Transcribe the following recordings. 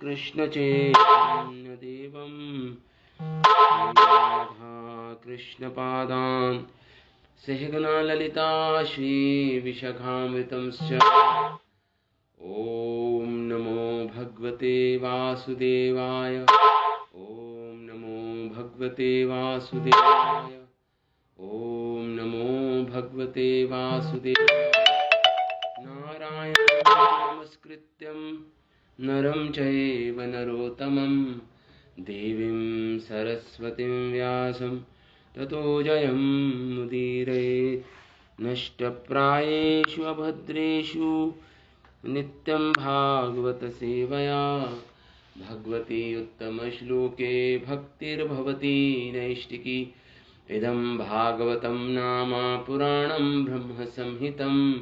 कृष्ण चैतन्य देवं राधा कृष्ण पादान् सहगना ललिता श्री विशाखामृतंश्च। ओम नमो भगवते वासुदेवाय। ओम नमो भगवते वासुदेवाय। ओम नमो भगवते वासुदेवाय। नारायणं नमस्कृत्यं नरं चैव नरोत्तमं देवीं सरस्वतीं व्यासं ततो जयमुदीरये। नष्टप्रायेषु अभद्रेषु नित्यं भागवत सेवया भगवती उत्तमश्लोके भक्तिर्भवती नैष्टिकी। इदं भागवतं नाम पुराणं ब्रह्मसंहितम्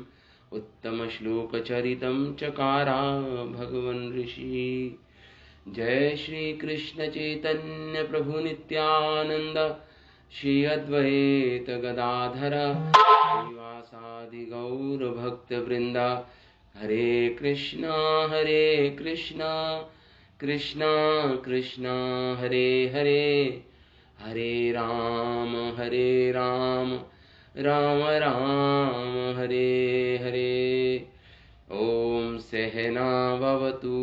उत्तमश्लोकचरितं चकारा भगवन् ऋषि। जय श्री कृष्ण चैतन्य प्रभु नित्यानंद श्री अद्वैत गदाधर श्रीवासादि गौर भक्त वृंदा। हरे कृष्णा कृष्णा कृष्णा हरे हरे, हरे राम राम राम हरे हरे। ओम सहना भवतु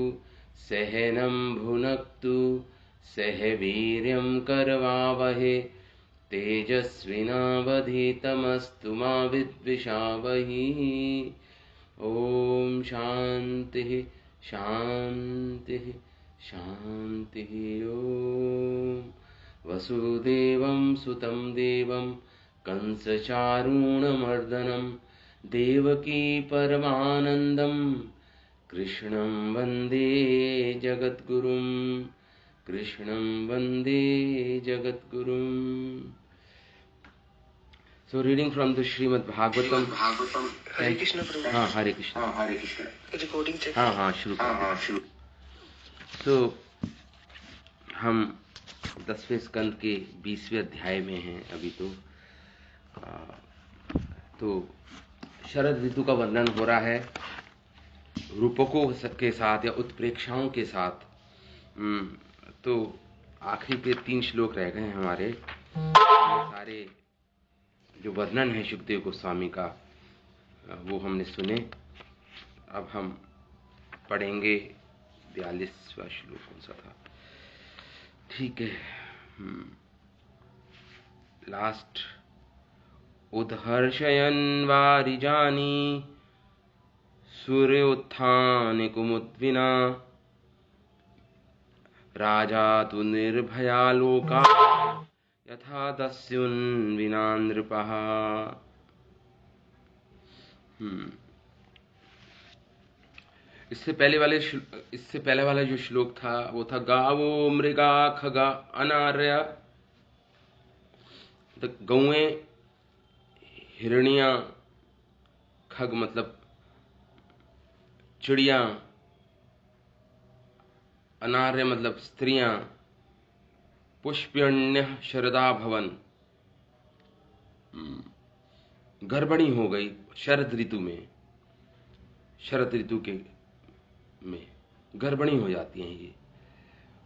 सहनं भुनक्तु सह वीर्यं करवावहे तेजस्विनावधीतमस्तु मा विद्विषावहि। ओम शांति शांति शांति। ओम वसुदेवं सुतं देवं कंसचारूणमर्दनं देवकी परमानन्दं कृष्णं वन्दे जगद्गुरुं, कृष्णं वन्दे जगद्गुरुं। So reading from the Srimad Bhagavatam. हरे कृष्ण प्रभु। हाँ हरे कृष्ण। Recording check. हाँ शुरू कर। तो हम 10वें स्कंद के 20वें अध्याय में हैं अभी। तो शरद ऋतु का वर्णन हो रहा है रूपकों के साथ या उत्प्रेक्षाओं के साथ। तो आखिरी के 3 श्लोक रह गए हैं हमारे। सारे जो वर्णन है सुखदेव गोस्वामी का वो हमने सुने। अब हम पढ़ेंगे 42वां श्लोक। कौन सा था? ठीक है, लास्ट। उदहर्षयन् वारिजानि सूर्योत्थाने कुमुद्विना राजा तु निर्भया लोका यथा दस्युन्विना नृपः। इससे पहले वाला जो श्लोक था वो था गावो मृगा खगा अनार्य। तो गौएं, हिरणियां, खग मतलब चिड़िया, अनार्य मतलब स्त्रियां, पुष्प्यण्य शरदा भवन, गर्भणी हो गई शरद ऋतु में। शरद ऋतु के में गर्भणी हो जाती हैं ये।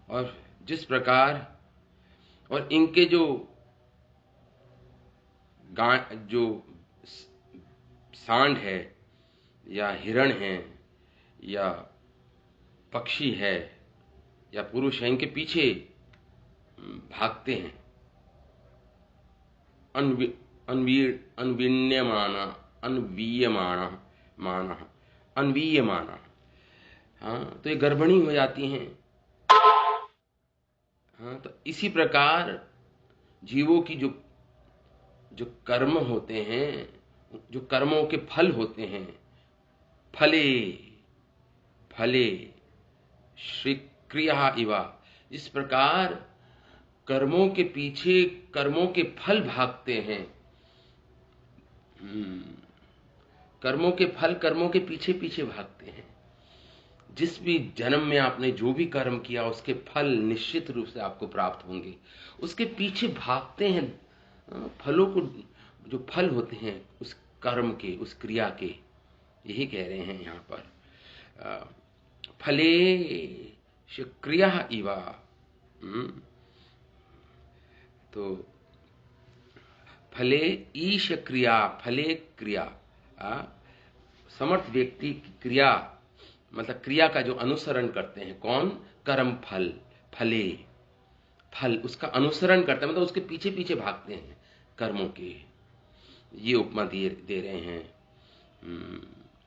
और जिस प्रकार और इनके जो सांड है या हिरण है या पक्षी है या पुरुष है, इनके पीछे भागते हैं। अन्वीयमाना। हाँ, तो ये गर्भणी हो जाती हैं। हाँ, तो इसी प्रकार जीवों की जो कर्म होते हैं, जो कर्मों के फल होते हैं, फले श्री क्रिया इवा। इस प्रकार कर्मों के पीछे कर्मों के फल भागते हैं। कर्मों के फल कर्मों के पीछे पीछे भागते हैं। जिस भी जन्म में आपने जो भी कर्म किया उसके फल निश्चित रूप से आपको प्राप्त होंगे। उसके पीछे भागते हैं। फलों को, जो फल होते हैं उस कर्म के, उस क्रिया के, यही कह रहे हैं यहाँ पर। फले क्रिया इवा। तो फले ईश क्रिया, फले क्रिया, समर्थ व्यक्ति की क्रिया मतलब क्रिया का जो अनुसरण करते हैं कौन, कर्म फल, फले फल उसका अनुसरण करते हैं मतलब उसके पीछे पीछे भागते हैं कर्मों के। ये उपमा दे रहे हैं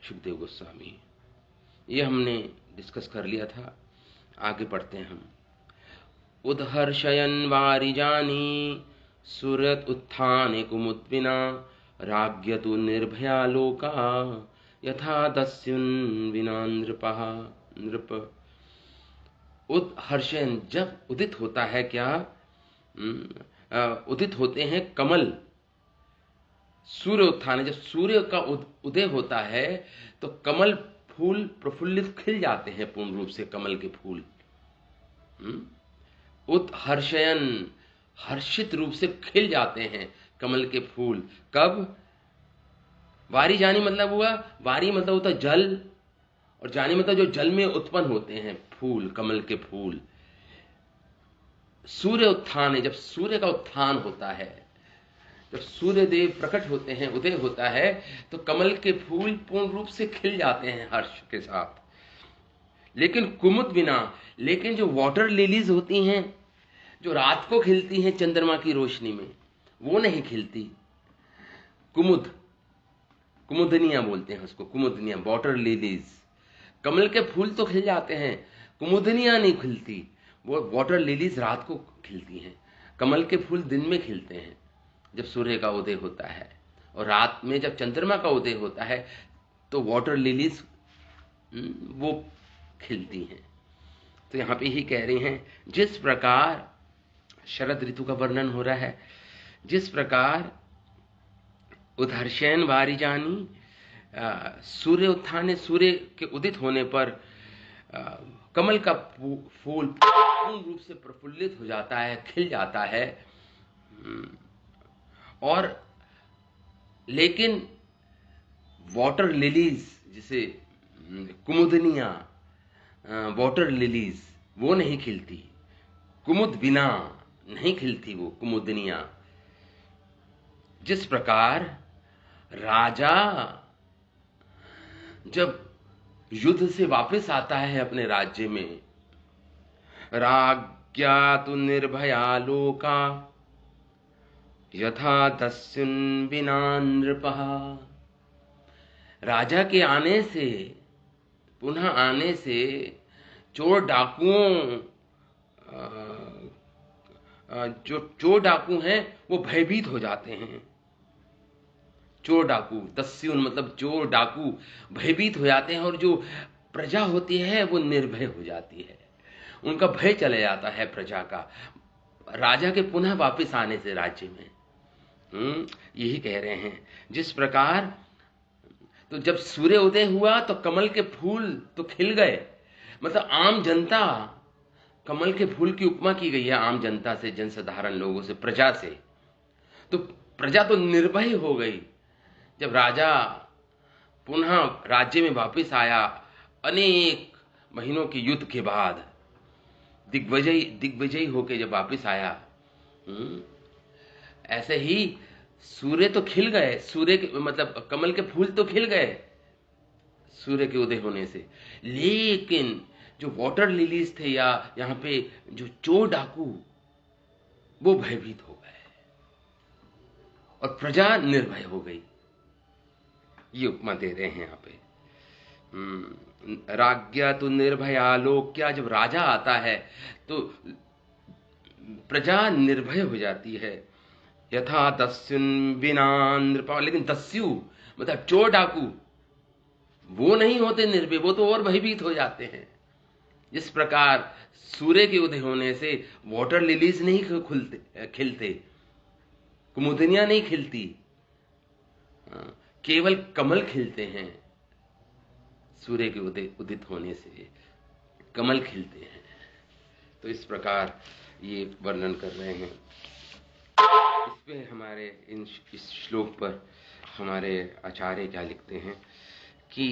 सुखदेव गोस्वामी। ये हमने डिस्कस कर लिया था, आगे पढ़ते हैं हम। उदहर्षयन् वारिजानी सुरत उत्थाने कुमुद्विना राज्ञतु निर्भया लोका यथा दस्युन् विना नृपः। नृप उदहर्षयन् जब उदित होता है क्या, उदित होते हैं कमल। सूर्य उत्थान, जब सूर्य का उदय होता है तो कमल फूल प्रफुल्लित खिल जाते हैं पूर्ण रूप से, कमल के फूल उत्हर्षयन् हर्षित रूप से खिल जाते हैं कमल के फूल। कब, वारी जानी मतलब हुआ, वारी मतलब होता जल, और जानी मतलब जो जल में उत्पन्न होते हैं फूल, कमल के फूल। सूर्य उत्थान है, जब सूर्य का उत्थान होता है, जब सूर्य देव प्रकट होते हैं, उदय होता है, तो कमल के फूल पूर्ण रूप से खिल जाते हैं हर्ष के साथ। लेकिन कुमुद बिना, लेकिन जो वाटर लिलीज होती हैं जो रात को खिलती हैं चंद्रमा की रोशनी में, वो नहीं खिलती। कुमुद, कुमुदनिया बोलते हैं उसको, कुमुदनिया, वाटर लिलीज। कमल के फूल तो खिल जाते हैं, कुमुदनिया नहीं खिलती। वो वाटर लिलीज रात को खिलती हैं, कमल के फूल दिन में खिलते हैं जब सूर्य का उदय होता है। और रात में जब चंद्रमा का उदय होता है तो वाटर लिलीज वो खिलती हैं। तो यहां पे ही कह रहे हैं, जिस प्रकार शरद ऋतु का वर्णन हो रहा है, जिस प्रकार उदहर्षयन् वारिजानी, सूर्य उत्थान, सूर्य के उदित होने पर कमल का फूल पूर्ण रूप से प्रफुल्लित हो जाता है, खिल जाता है। और लेकिन वाटर लिलीज, जिसे कुमुदनिया, वाटर लिलीज वो नहीं खिलती, कुमुद बिना नहीं खिलती वो कुमुदनिया। जिस प्रकार राजा जब युद्ध से वापस आता है अपने राज्य में, राज्ञा तु निर्भया लोका यथा दस्युन् विना नृपः। राजा के आने से, पुनः आने से चोर डाकुओं, जो चोर डाकू हैं वो भयभीत हो जाते हैं। चोर डाकू, दस्युन मतलब चोर डाकू भयभीत हो जाते हैं, और जो प्रजा होती है वो निर्भय हो जाती है, उनका भय चले जाता है प्रजा का, राजा के पुनः वापस आने से राज्य में। यही कह रहे हैं। जिस प्रकार, तो जब सूर्य उदय हुआ तो कमल के फूल तो खिल गए, मतलब आम जनता, कमल के फूल की उपमा की गई है आम जनता से, जनसाधारण लोगों से, प्रजा से। तो प्रजा तो निर्भय हो गई जब राजा पुनः राज्य में वापस आया अनेक महीनों के युद्ध के बाद, दिग्विजयी होकर जब वापस आया। ऐसे ही सूर्य तो खिल गए, सूर्य के मतलब कमल के फूल तो खिल गए सूर्य के उदय होने से, लेकिन जो वाटर लिलीज थे या यहां पे जो चोर डाकू, वो भयभीत हो गए और प्रजा निर्भय हो गई। ये उपमा दे रहे हैं यहाँ पे। राज्ञा तो निर्भया लोक, क्या जब राजा आता है तो प्रजा निर्भय हो जाती है। यथा दस्युन् विना नृपः, लेकिन दस्यु मतलब चोर डाकू वो नहीं होते निर्भय, वो तो और भयभीत हो जाते हैं। जिस प्रकार सूर्य के उदय होने से वाटर लिलीज नहीं खिलते, कुमुदनिया नहीं खिलती, केवल कमल खिलते हैं। सूर्य के उदित होने से कमल खिलते हैं। तो इस प्रकार ये वर्णन कर रहे हैं। इस पे हमारे इस श्लोक पर हमारे आचार्य क्या लिखते हैं कि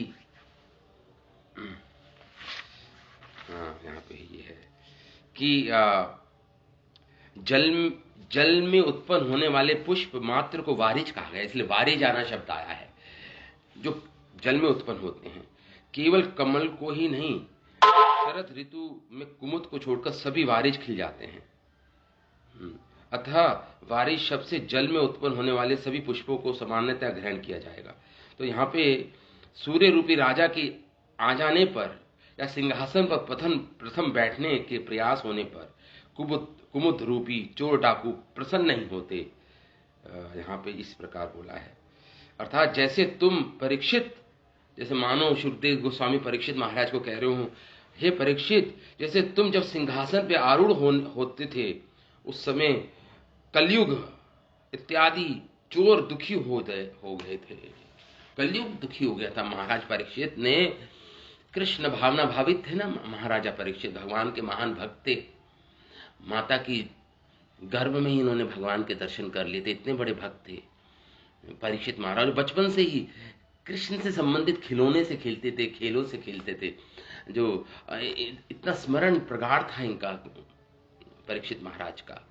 हाँ, यहाँ पे ये है कि जल में उत्पन्न होने वाले पुष्प मात्र को वारिज कहा गया, इसलिए वारिज आना शब्द आया है, जो जल में उत्पन्न होते हैं। केवल कमल को ही नहीं, शरद ऋतु में कुमुद को छोड़कर सभी वारिज खिल जाते हैं। अतः वारिज शब्द से जल में उत्पन्न होने वाले सभी पुष्पों को सामान्यतः ग्रहण किया जाएगा। तो यहाँ पे सूर्य रूपी राजा के आ जाने पर या सिंहासन पर प्रथम बैठने के प्रयास होने पर कुमुद रूपी चोर डाकू प्रसन्न नहीं होते। यहाँ पे इस प्रकार बोला है, अर्थात जैसे तुम परीक्षित, जैसे मानो सुखदेव गोस्वामी परीक्षित महाराज को कह रहे हो, हे परीक्षित, जैसे तुम जब सिंहासन पे आरूढ़ होते थे उस समय कलयुग इत्यादि चोर दुखी हो गए थे। कलयुग दुखी हो गया था। महाराज परीक्षित ने कृष्ण भावना भावित थे ना, महाराजा परीक्षित भगवान के महान भक्त थे। माता की गर्भ में ही इन्होंने भगवान के दर्शन कर लिए थे, इतने बड़े भक्त थे परीक्षित महाराज। बचपन से ही कृष्ण से संबंधित खिलौने से खेलते थे, खेलों से खेलते थे, जो इतना स्मरण प्रगाढ़ था इनका परीक्षित महाराज का।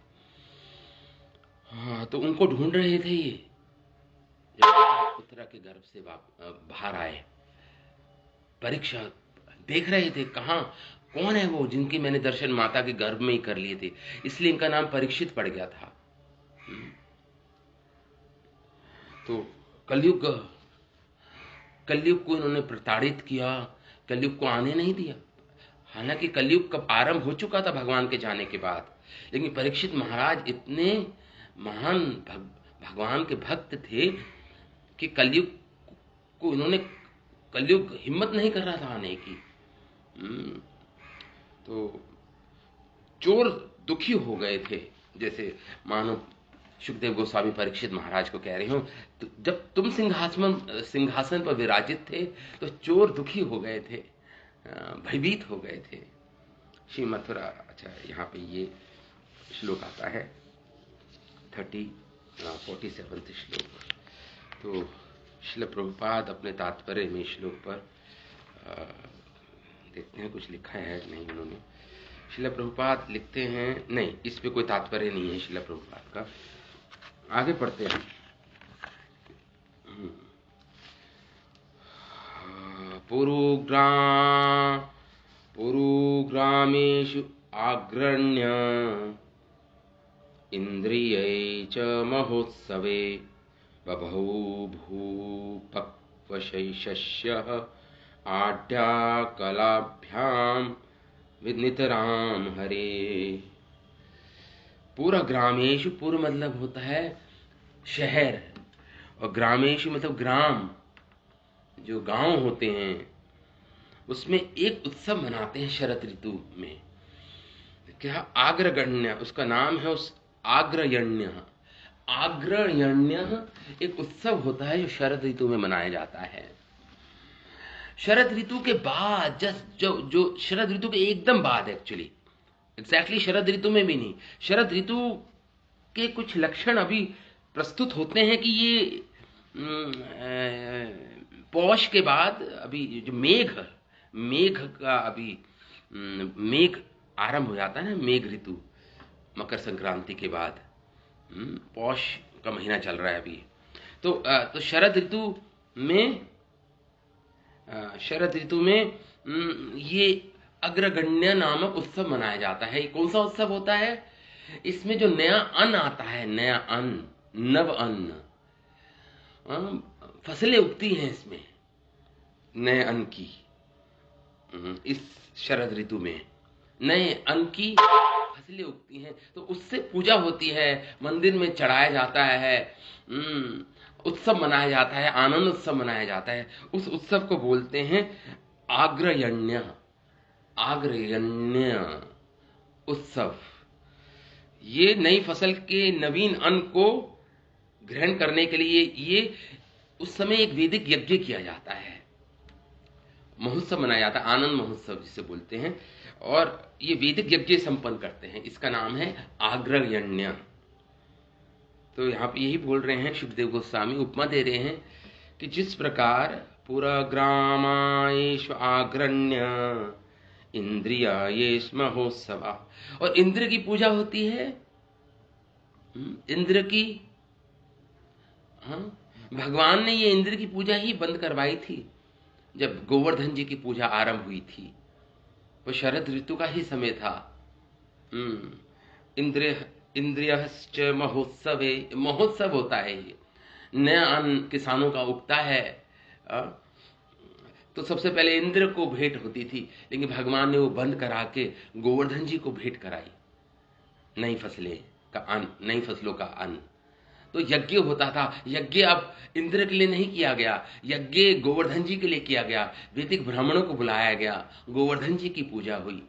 हाँ, तो उनको ढूंढ रहे थे ये, जब पुत्रा के गर्भ से बाहर आए, परीक्षा देख रहे थे कहाँ कौन है वो जिनकी मैंने दर्शन माता के गर्भ में ही कर लिए थे, इसलिए इनका नाम परीक्षित पड़ गया था। तो कलयुग को इन्होंने प्रताड़ित किया, कलयुग को आने नहीं दिया। हालांकि कलयुग कब आरंभ हो चुका था भगवान के जाने के बाद, लेकिन परीक्षित महाराज इतने महान भगवान के भक्त थे कि कलयुग हिम्मत नहीं कर रहा था आने की। तो चोर दुखी हो गए थे, जैसे मानो सुखदेव गोस्वामी परीक्षित महाराज को कह रहे हो, तो जब तुम सिंहासन पर विराजित थे तो चोर दुखी हो गए थे, भयभीत हो गए थे। श्री मथुरा। अच्छा, यहाँ पे ये श्लोक आता है 47 श्लोक। तो श्रील प्रभुपाद अपने तात्पर्य में श्लोक पर देखते हैं कुछ लिखा है नहीं उन्होंने। श्रील प्रभुपाद लिखते हैं, नहीं, इस पे कोई तात्पर्य नहीं है श्रील प्रभुपाद का। आगे पढ़ते हैं। पुरुग्रामेषु आग्रण्य इंद्रियै च महोत्सवे बभौ भूपक्वशैशस्यः आढ्याकलाभ्यां नितराम हरे। पूरा ग्रामेशु, पूर्व मतलब होता है शहर, और ग्रामेशु मतलब ग्राम, जो गांव होते हैं, उसमें एक उत्सव मनाते हैं शरद ऋतु में। क्या? आग्रगण्य, उसका नाम है उस आग्रयण्य। आग्रयण्य एक उत्सव होता है जो शरद ऋतु में मनाया जाता है। शरद ऋतु के बाद, जो शरद ऋतु के एकदम बाद, एक्चुअली एग्जैक्टली शरद ऋतु में भी नहीं, शरद ऋतु के कुछ लक्षण अभी प्रस्तुत होते हैं कि ये पौष के बाद, अभी जो मेघ का अभी मेघ आरंभ हो जाता है ना, मेघ ऋतु मकर संक्रांति के बाद, पौष का महीना चल रहा है अभी। तो शरद ऋतु में ये अग्रगण्य नामक उत्सव मनाया जाता है। कौन सा उत्सव होता है? इसमें जो नया अन्न आता है, नया अन्न, नव अन्न, फसलें उगती हैं इसमें, नए अन्न की, इस शरद ऋतु में नए अन्न की फसलें उगती हैं, तो उससे पूजा होती है, मंदिर में चढ़ाया जाता है, उत्सव मनाया जाता है, आनंद उत्सव मनाया जाता है। उस उत्सव को बोलते हैं आग्रयण्य उत्सव। ये नई फसल के नवीन अन्न को ग्रहण करने के लिए ये उस समय एक वैदिक यज्ञ किया जाता है, महोत्सव मनाया जाता है, आनंद महोत्सव जिसे बोलते हैं, और ये वैदिक यज्ञ संपन्न करते हैं। इसका नाम है आग्रयण्य। तो यहाँ पे यही बोल रहे हैं सुखदेव गोस्वामी, उपमा दे रहे हैं कि जिस प्रकार पूरा ग्रामेषु आग्रण्य इंद्रियायेष महोत्सवा। और इंद्र की पूजा होती है, इंद्र की, हाँ, भगवान ने ये इंद्र की पूजा ही बंद करवाई थी जब गोवर्धन जी की पूजा आरंभ हुई थी। वो शरद ऋतु का ही समय था। इंद्रियश्च महोत्सवे, महोत्सव होता है ये, नया अन्न किसानों का उगता है। तो सबसे पहले इंद्र को भेंट होती थी, लेकिन भगवान ने वो बंद करा के गोवर्धन जी को भेंट कराई नई फसलें का अन्न, नई फसलों का अन्न। तो यज्ञ होता था, यज्ञ अब इंद्र के लिए नहीं किया गया, यज्ञ गोवर्धन जी के लिए किया गया। वैदिक ब्राह्मणों को बुलाया गया, गोवर्धन जी की पूजा हुई,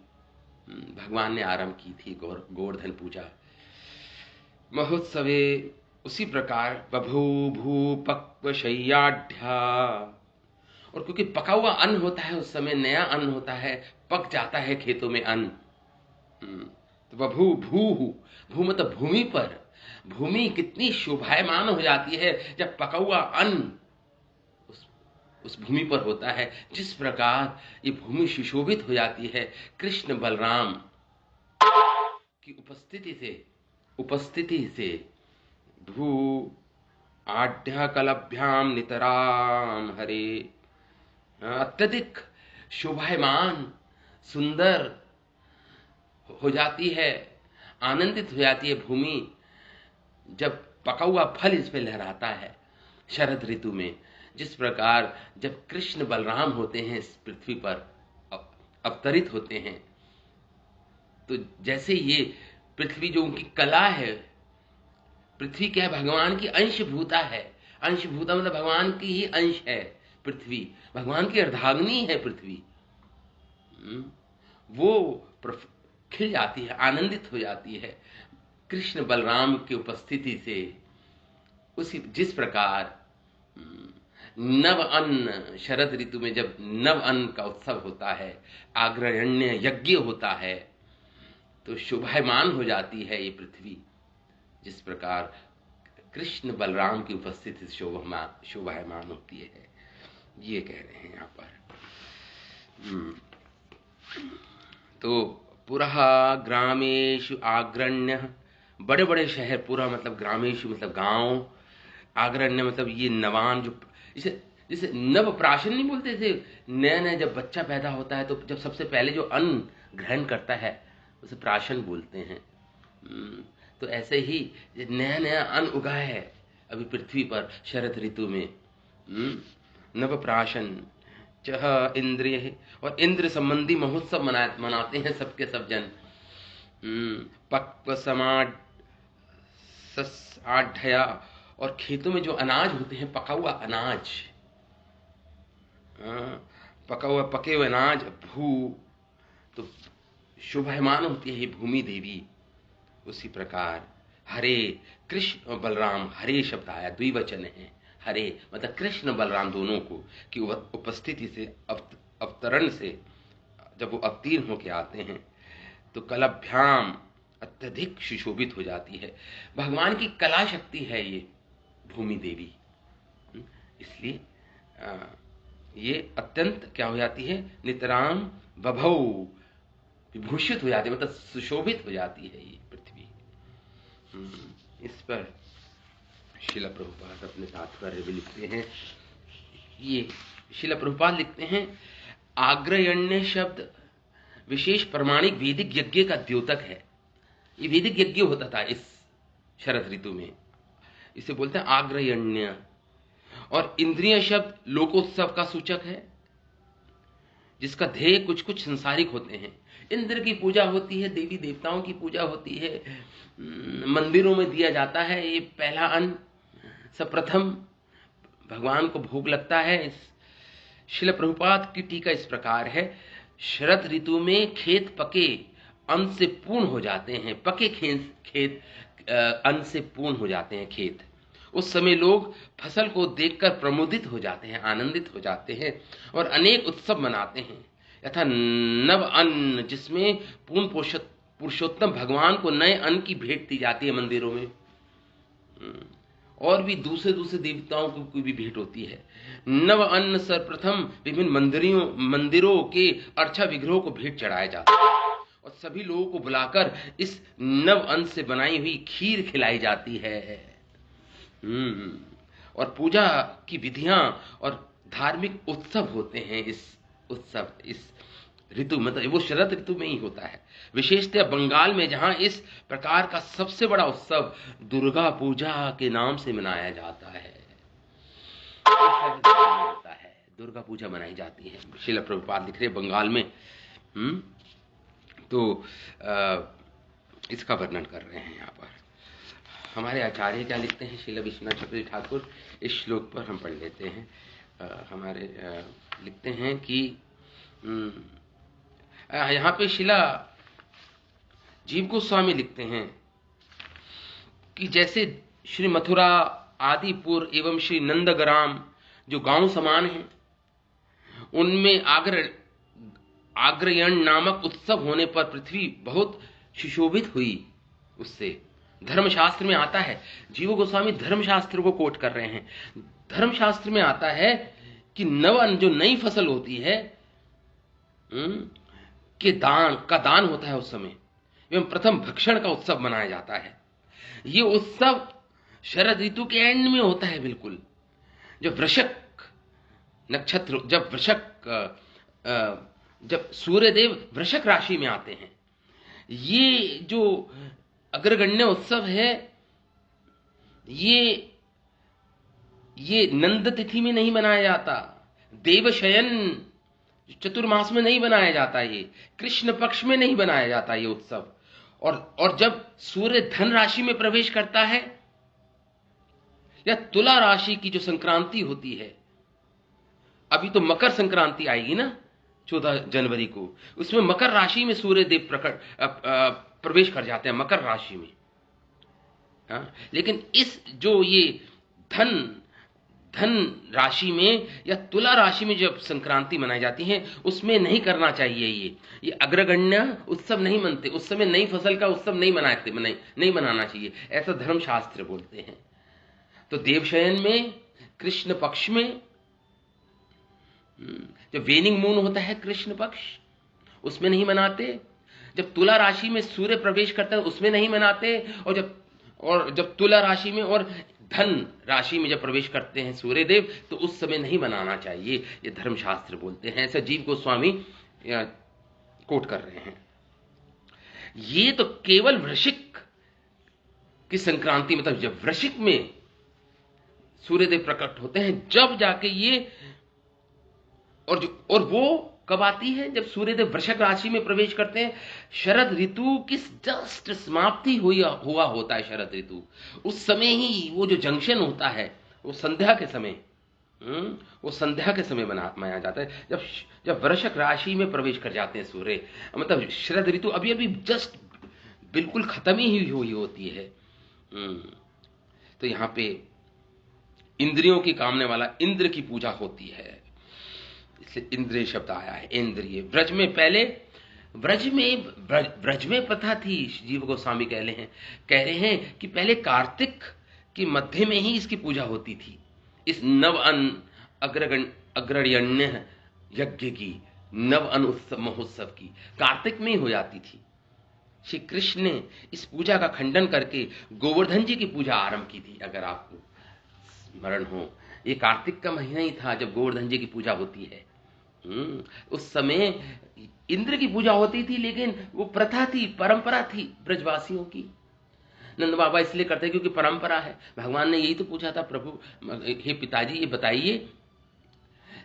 भगवान ने आरंभ की थी गोवर्धन पूजा। महोत्सवे उसी प्रकार बभूभू पक्व शय्याढ्या। और क्योंकि पका हुआ अन्न होता है, उस समय नया अन्न होता है, पक जाता है खेतों में अन्न। तो बभू भू, भू मतलब भूमि पर, भूमि कितनी शोभायमान हो जाती है जब पका हुआ अन्न उस भूमि पर होता है। जिस प्रकार ये भूमि सुशोभित हो जाती है कृष्ण बलराम की उपस्थिति से भू आढ्य कलभ्याम नितराम हरे। अत्यधिक शोभायमान सुंदर हो जाती है, आनंदित हो जाती है भूमि जब पका हुआ फल इस पे लहराता है शरद ऋतु में। जिस प्रकार जब कृष्ण बलराम होते हैं इस पृथ्वी पर अवतरित होते हैं, तो जैसे ये पृथ्वी जो उनकी कला है, पृथ्वी क्या है, भगवान की अंशभूता है। अंशभूता मतलब भगवान की ही अंश है पृथ्वी, भगवान की अर्धांगिनी है पृथ्वी। वो खिल जाती है, आनंदित हो जाती है कृष्ण बलराम की उपस्थिति से। उसी जिस प्रकार नव अन्न, शरद ऋतु में जब नव अन्न का उत्सव होता है, आग्रहण्य यज्ञ होता है, तो शोभायमान हो जाती है ये पृथ्वी। जिस प्रकार कृष्ण बलराम की उपस्थिति शोभायमान होती है, ये कह रहे हैं यहाँ पर। तो पुरः ग्रामेषु आग्रण्य, बड़े बड़े शहर, पूरा मतलब ग्रामेषु मतलब गांव, आग्रण्य मतलब ये नवान, जो जैसे नव प्राशन नहीं बोलते थे, नया नया जब बच्चा पैदा होता है तो जब सबसे पहले जो अन्न ग्रहण करता है उसे प्राशन बोलते हैं। तो ऐसे ही नया नया अन्न उगा है अभी पृथ्वी पर शरद ऋतु में। नव प्राशन चह इंद्रिय, और इंद्र संबंधी महोत्सव मनाते हैं सबके सब जन। पक्व समाढ़या, और खेतों में जो अनाज होते हैं, पका हुआ अनाज, पके हुए अनाज, भू, तो शोभायमान होती है ये भूमि देवी। उसी प्रकार हरे, कृष्ण और बलराम, हरे शब्द आया, द्विवचन है, हरे मतलब कृष्ण बलराम दोनों को की उपस्थिति से, अवतरण से जब वो अवतीर्ण होके आते हैं तो कलभ्याम अत्यधिक सुशोभित हो जाती है। भगवान की कला शक्ति है ये भूमि देवी, इसलिए ये अत्यंत क्या हो जाती है, नितराम बभौ, विभूषित हो जाती है, मतलब सुशोभित हो जाती है ये पृथ्वी। इस पर शिला प्रभुपाद अपने तात्पर्य भी लिखते हैं। ये शिला प्रभुपाद लिखते हैं, आग्रयण्य शब्द विशेष प्रमाणिक वैदिक यज्ञ का द्योतक है। ये वैदिक यज्ञ होता था इस शरद ऋतु में, इसे बोलते हैं आग्रयण्य। और इंद्रिय शब्द लोकोत्सव का सूचक है, जिसका ध्येय कुछ कुछ संसारिक होते हैं। इंद्र की पूजा होती है, देवी देवताओं की पूजा होती है, मंदिरों में दिया जाता है ये पहला अन्न, सप्रथम भगवान को भोग लगता है। श्रील प्रभुपाद की टीका इस प्रकार है, शरद ऋतु में खेत पके अन्न से पूर्ण हो जाते हैं, पके खेत अन्न से पूर्ण हो जाते हैं खेत। उस समय लोग फसल को देखकर प्रमोदित हो जाते हैं, आनंदित हो जाते हैं और अनेक उत्सव मनाते हैं, यथा नव अन्न, जिसमें पूर्ण पुरुषोत्तम भगवान को नए अन्न की भेंट दी जाती है मंदिरों में। और भी दूसरे दूसरे देवताओं को भी भेंट होती है। नव अन्न सर्वप्रथम विभिन्न मंदिरों के अर्चा विग्रहों को भेंट चढ़ाया जाता है और सभी लोगों को बुलाकर इस नव अन्न से बनाई हुई खीर खिलाई जाती है। और पूजा की विधियां और धार्मिक उत्सव होते हैं। इस ऋतु मतलब वो शरद ऋतु में ही होता है। विशेषतः बंगाल में जहां इस प्रकार का सबसे बड़ा उत्सव दुर्गा पूजा के नाम से मनाया जाता है। दुर्गा पूजा मनाई जाती है। श्रील प्रभुपाद लिख रहे बंगाल में। तो इसका वर्णन कर रहे हैं यहाँ पर। हमारे आचार्य क्या लिखते हैं श्रील विश्वनाथ चक्रवर्ती ठाकुर, इस श्लोक पर हम पढ़ लेते हैं। हमारे लिखते हैं कि यहाँ पे शिला जीव गोस्वामी लिखते हैं कि जैसे श्री मथुरा, आदिपुर एवं श्री नंदग्राम जो गांव समान हैं, उनमें आग्रयण नामक उत्सव होने पर पृथ्वी बहुत सुशोभित हुई। उससे धर्मशास्त्र में आता है, जीव गोस्वामी धर्मशास्त्र को कोट कर रहे हैं। धर्मशास्त्र में आता है कि नवन जो नई फसल होती है के दान होता है उस समय, एवं प्रथम भक्षण का उत्सव मनाया जाता है। ये उत्सव शरद ऋतु के एंड में होता है बिल्कुल, जब वृश्चिक नक्षत्र, जब सूर्यदेव वृश्चिक राशि में आते हैं। ये जो अग्रगण्य उत्सव है, ये नंद तिथि में नहीं मनाया जाता, देवशयन चतुर्मास में नहीं बनाया जाता, ये कृष्ण पक्ष में नहीं बनाया जाता ये उत्सव। और जब सूर्य धन राशि में प्रवेश करता है या तुला राशि की जो संक्रांति होती है, अभी तो मकर संक्रांति आएगी ना 14 जनवरी को, उसमें मकर राशि में सूर्य देव प्रवेश कर जाते हैं, मकर राशि में। लेकिन इस जो ये धन राशि में या तुला राशि में जब संक्रांति मनाई जाती है, उसमें नहीं करना चाहिए। ये अग्रगण्य उत्सव नहीं मनते, उस समय नई फसल का उत्सव नहीं मनाना चाहिए, ऐसा धर्मशास्त्र बोलते हैं। तो देवशयन में, कृष्ण पक्ष में, जब वेनिंग मून होता है कृष्ण पक्ष, उसमें नहीं मनाते। जब तुला राशि में सूर्य प्रवेश करता है उसमें नहीं मनाते। और जब तुला राशि में और धन राशि में जब प्रवेश करते हैं सूर्यदेव, तो उस समय नहीं मनाना चाहिए, ये धर्मशास्त्र बोलते हैं। ऐसा जीव गोस्वामी कोट कर रहे हैं। ये तो केवल वृश्चिक की संक्रांति, मतलब जब वृश्चिक में सूर्यदेव प्रकट होते हैं, जब जाके ये और वो कब आती है? जब सूर्यदेव वृश्चिक राशि में प्रवेश करते हैं। शरद ऋतु की जस्ट समाप्ति हुआ होता है शरद ऋतु। उस समय ही वो जो जंक्शन होता है, वो संध्या के समय मनाया जाता है, जब वृश्चिक राशि में प्रवेश कर जाते हैं सूर्य। मतलब शरद ऋतु अभी अभी जस्ट बिल्कुल खत्म ही हुई होती है। तो यहाँ पे इंद्रियों की कामने वाला इंद्र की पूजा होती है, इसलिए इंद्रिय शब्द आया है। इंद्रिय ब्रज में प्रथा थी। जीव गोस्वामी कह रहे हैं कि पहले कार्तिक के मध्य में ही इसकी पूजा होती थी। इस नव अन्न अग्रण्य यज्ञ की, नव अन्न महोत्सव की कार्तिक में ही हो जाती थी। श्री कृष्ण ने इस पूजा का खंडन करके गोवर्धन जी की पूजा आरंभ की थी। अगर आपको स्मरण हो, ये कार्तिक का महीना ही था जब गोवर्धन जी की पूजा होती है। उस समय इंद्र की पूजा होती थी, लेकिन वो प्रथा थी, परंपरा थी ब्रजवासियों की। नंद बाबा इसलिए करते क्योंकि परंपरा है। भगवान ने यही तो पूछा था, प्रभु हे पिताजी ये बताइए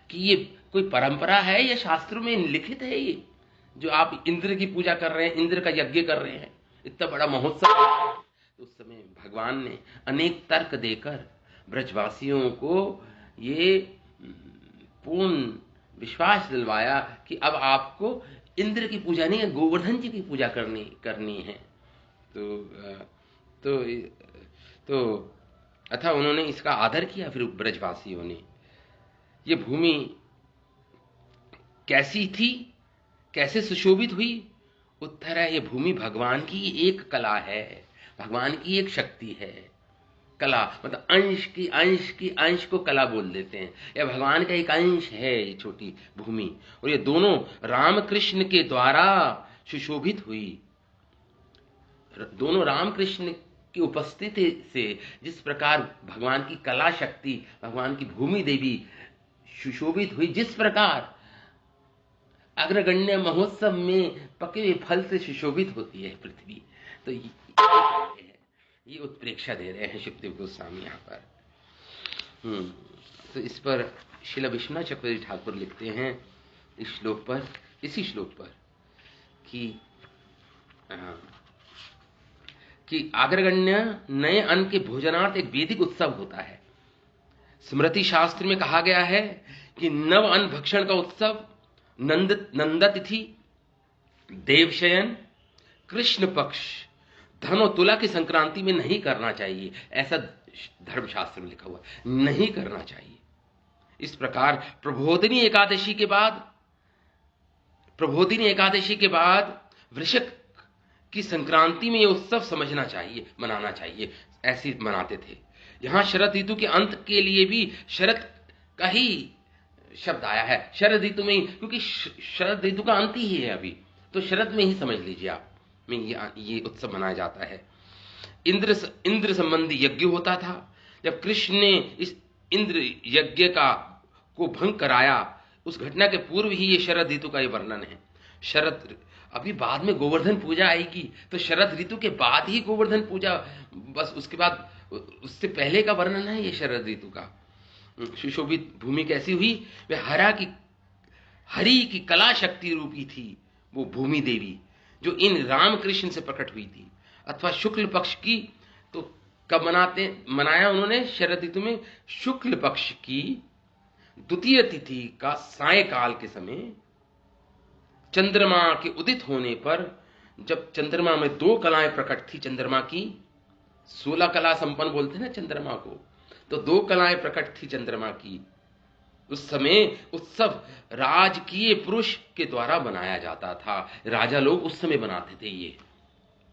कि ये कोई परंपरा है या शास्त्रों में लिखित है, ये जो आप इंद्र की पूजा कर रहे हैं, इंद्र का यज्ञ कर रहे हैं, इतना बड़ा महोत्सव। तो उस समय भगवान ने अनेक तर्क देकर ब्रजवासियों को ये पूर्ण विश्वास दिलवाया कि अब आपको इंद्र की पूजा नहीं है, गोवर्धन जी की पूजा करनी है। तो अतः उन्होंने इसका आदर किया। फिर ब्रजवासियों ने, ये भूमि कैसी थी, कैसे सुशोभित हुई? उत्तर है, ये भूमि भगवान की एक कला है, भगवान की एक शक्ति है। कला मतलब अंश को कला बोल देते हैं। यह भगवान का एक अंश है, ये छोटी भूमि, और ये दोनों रामकृष्ण के द्वारा सुशोभित हुई। दोनों रामकृष्ण की उपस्थिति से जिस प्रकार भगवान की कला शक्ति, भगवान की भूमि देवी सुशोभित हुई, जिस प्रकार अग्रगण्य महोत्सव में पके हुए फल से सुशोभित होती है पृथ्वी, तो ये उत्प्रेक्षा दे रहे हैं सुखदेव गोस्वामी यहाँ पर। तो इस पर श्रील विश्वनाथ चक्रवर्ती ठाकुर लिखते हैं इस श्लोक पर, इसी श्लोक पर कि अग्रगण्य नए अन्न के भोजनार्थ एक वैदिक उत्सव होता है। स्मृति शास्त्र में कहा गया है कि नव अन्न भक्षण का उत्सव नंदा तिथि, देवशयन, कृष्ण पक्ष, धन और तुला की संक्रांति में नहीं करना चाहिए, ऐसा धर्मशास्त्र में लिखा हुआ, नहीं करना चाहिए। इस प्रकार प्रबोधिनी एकादशी के बाद वृश्चिक की संक्रांति में यह उत्सव समझना चाहिए, मनाना चाहिए, ऐसे मनाते थे। यहां शरद ऋतु के अंत के लिए भी शरद का ही शब्द आया है, शरद ऋतु में, क्योंकि शरद ऋतु का अंत ही है अभी, तो शरद में ही समझ लीजिए आप, में ये उत्सव मनाया जाता है। इंद्र संबंधी यज्ञ होता था। जब कृष्ण ने इस इंद्र यज्ञ को भंग कराया, उस घटना के पूर्व ही ये शरद ऋतु का ये वर्णन है। शरद, अभी बाद में गोवर्धन पूजा आएगी, तो शरद ऋतु के बाद ही गोवर्धन पूजा, बस उसके बाद, उससे पहले का वर्णन है ये शरद ऋतु का। सुशोभित भूमि कैसी हुई? वे हरि की कला शक्ति रूपी थी, वो भूमि देवी जो इन रामकृष्ण से प्रकट हुई थी। अथवा शुक्ल पक्ष की, तो कब मनाया उन्होंने? शरद ऋतु में शुक्ल पक्ष की द्वितीय तिथि का सायकाल के समय, चंद्रमा के उदित होने पर, जब चंद्रमा में 2 कलाएं प्रकट थी, चंद्रमा की 16 कला संपन्न बोलते हैं ना चंद्रमा को, तो 2 कलाएं प्रकट थी चंद्रमा की। उस समय उत्सव राजकीय पुरुष के द्वारा बनाया जाता था, राजा लोग उस समय बनाते थे ये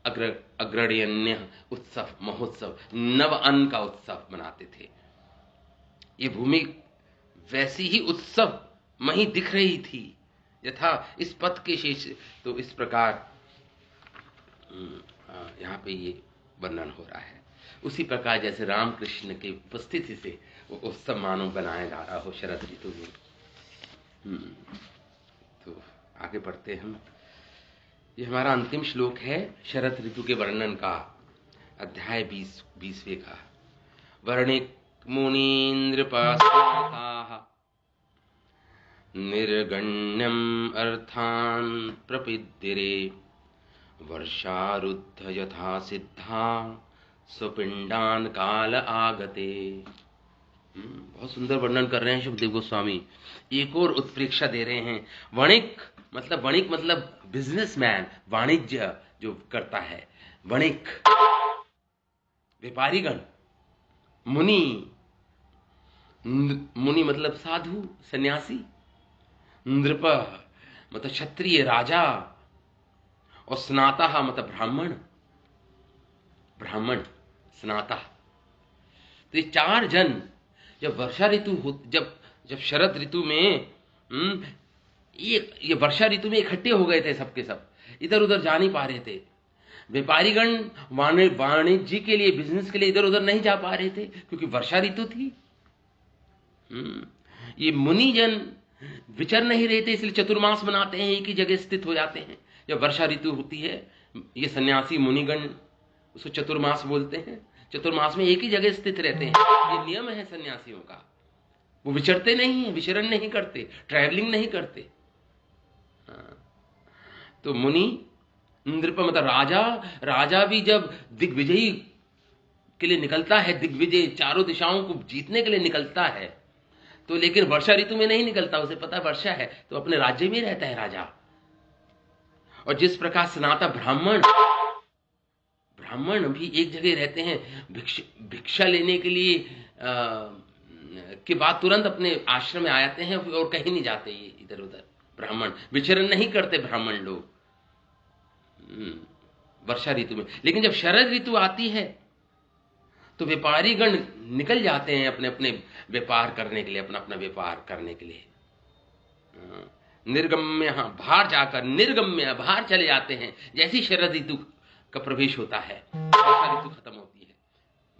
अग्रण्य उत्सव, महोत्सव, नव अन्न का उत्सव मनाते थे। ये भूमि वैसी ही उत्सव मही दिख रही थी यथा इस पथ के शेष। तो इस प्रकार यहाँ पे ये वर्णन हो रहा है। उसी प्रकार जैसे रामकृष्ण की उपस्थिति से वो उत्सव मानो बनाया जा रहा हो शरद ऋतु में। तो आगे बढ़ते हम। ये हमारा अंतिम श्लोक है शरद ऋतु के वर्णन का, अध्याय 20वें का। वर्णिक मुनीन्द्र पास्ताः निर्गण्यम् अर्थान् प्रपिद्यरे, वर्षारुद्ध यथा सिद्धा स्वपिंडान काल आगते। बहुत सुंदर वर्णन कर रहे हैं सुखदेव गोस्वामी। एक और उत्प्रेक्षा दे रहे हैं। वणिक मतलब बिजनेसमैन, वाणिज्य जो करता है, वणिक, व्यापारीगण, मुनि मतलब साधु सन्यासी, नृप मतलब क्षत्रिय राजा, और स्नाता मतलब ब्राह्मण स्नाता। तो ये 4 जन जब वर्षा ऋतु जब शरद ऋतु में ये वर्षा ऋतु में इकट्ठे हो गए थे, सबके सब इधर उधर जा नहीं पा रहे थे। व्यापारीगण वाणिज्य के लिए, बिजनेस के लिए इधर उधर नहीं जा पा रहे थे क्योंकि वर्षा ऋतु थी। ये मुनि जन विचर नहीं रहे थे, इसलिए चतुर्मास बनाते हैं, एक ही जगह स्थित हो जाते हैं। जब वर्षा ऋतु होती है, ये सन्यासी मुनिगण उसको चतुर्मास बोलते हैं, चतुर्मास में एक ही जगह स्थित रहते हैं। ये नियम है सन्यासियों का, वो विचरते नहीं है, विचरण नहीं करते, ट्रैवलिंग नहीं करते। तो मुनि, नृप मतलब राजा भी जब दिग्विजयी के लिए निकलता है, दिग्विजय चारों दिशाओं को जीतने के लिए निकलता है, तो लेकिन वर्षा ऋतु में नहीं निकलता, उसे पता वर्षा है, तो अपने राज्य में रहता है राजा। और जिस प्रकार स्नाता ब्राह्मण भी एक जगह रहते हैं, भिक्षा लेने के लिए के बाद तुरंत अपने आश्रम में आते हैं और कहीं नहीं जाते ये इधर उधर। ब्राह्मण विचरण नहीं करते, ब्राह्मण लोग वर्षा ऋतु में। लेकिन जब शरद ऋतु आती है तो व्यापारी गण निकल जाते हैं अपने अपने व्यापार करने के लिए, अपना अपना व्यापार करने के लिए। निर्गम्य, हाँ, बाहर जाकर, निर्गम्य बाहर चले जाते हैं। जैसी शरद ऋतु का प्रवेश होता है, वर्षा ऋतु खत्म होती है।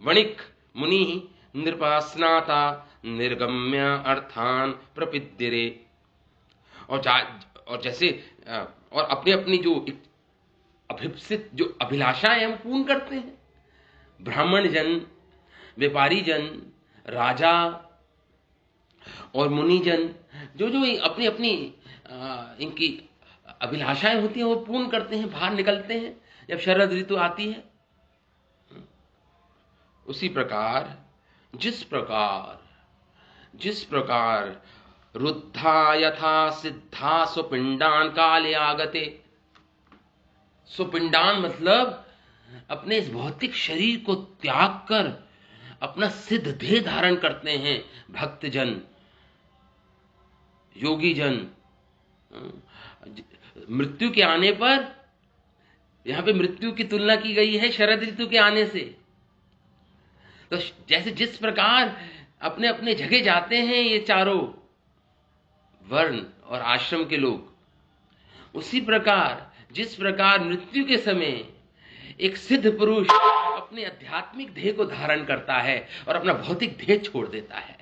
वणिक मुनि नृपास्नाता निर्गम्य अर्थान प्रपिद्यरे। और जैसे और अपनी अपनी जो अभिप्सित जो अभिलाषाएं हम पूर्ण करते हैं। ब्राह्मण जन, व्यापारी जन, राजा और मुनिजन जो जो अपनी अपनी इनकी अभिलाषाएं होती हैं वो पूर्ण करते हैं, बाहर निकलते हैं जब शरद ऋतु आती है। उसी प्रकार जिस प्रकार रुद्धा यथा सिद्धा स्वपिंडान काले आगते। स्वपिंडान मतलब अपने इस भौतिक शरीर को त्याग कर अपना सिद्ध देह धारण करते हैं भक्तजन, योगी जन। मृत्यु के आने पर, यहां पे मृत्यु की तुलना की गई है शरद ऋतु के आने से। तो जैसे जिस प्रकार अपने अपने जगह जाते हैं ये चारों वर्ण और आश्रम के लोग, उसी प्रकार जिस प्रकार मृत्यु के समय एक सिद्ध पुरुष अपने आध्यात्मिक देह को धारण करता है और अपना भौतिक देह छोड़ देता है,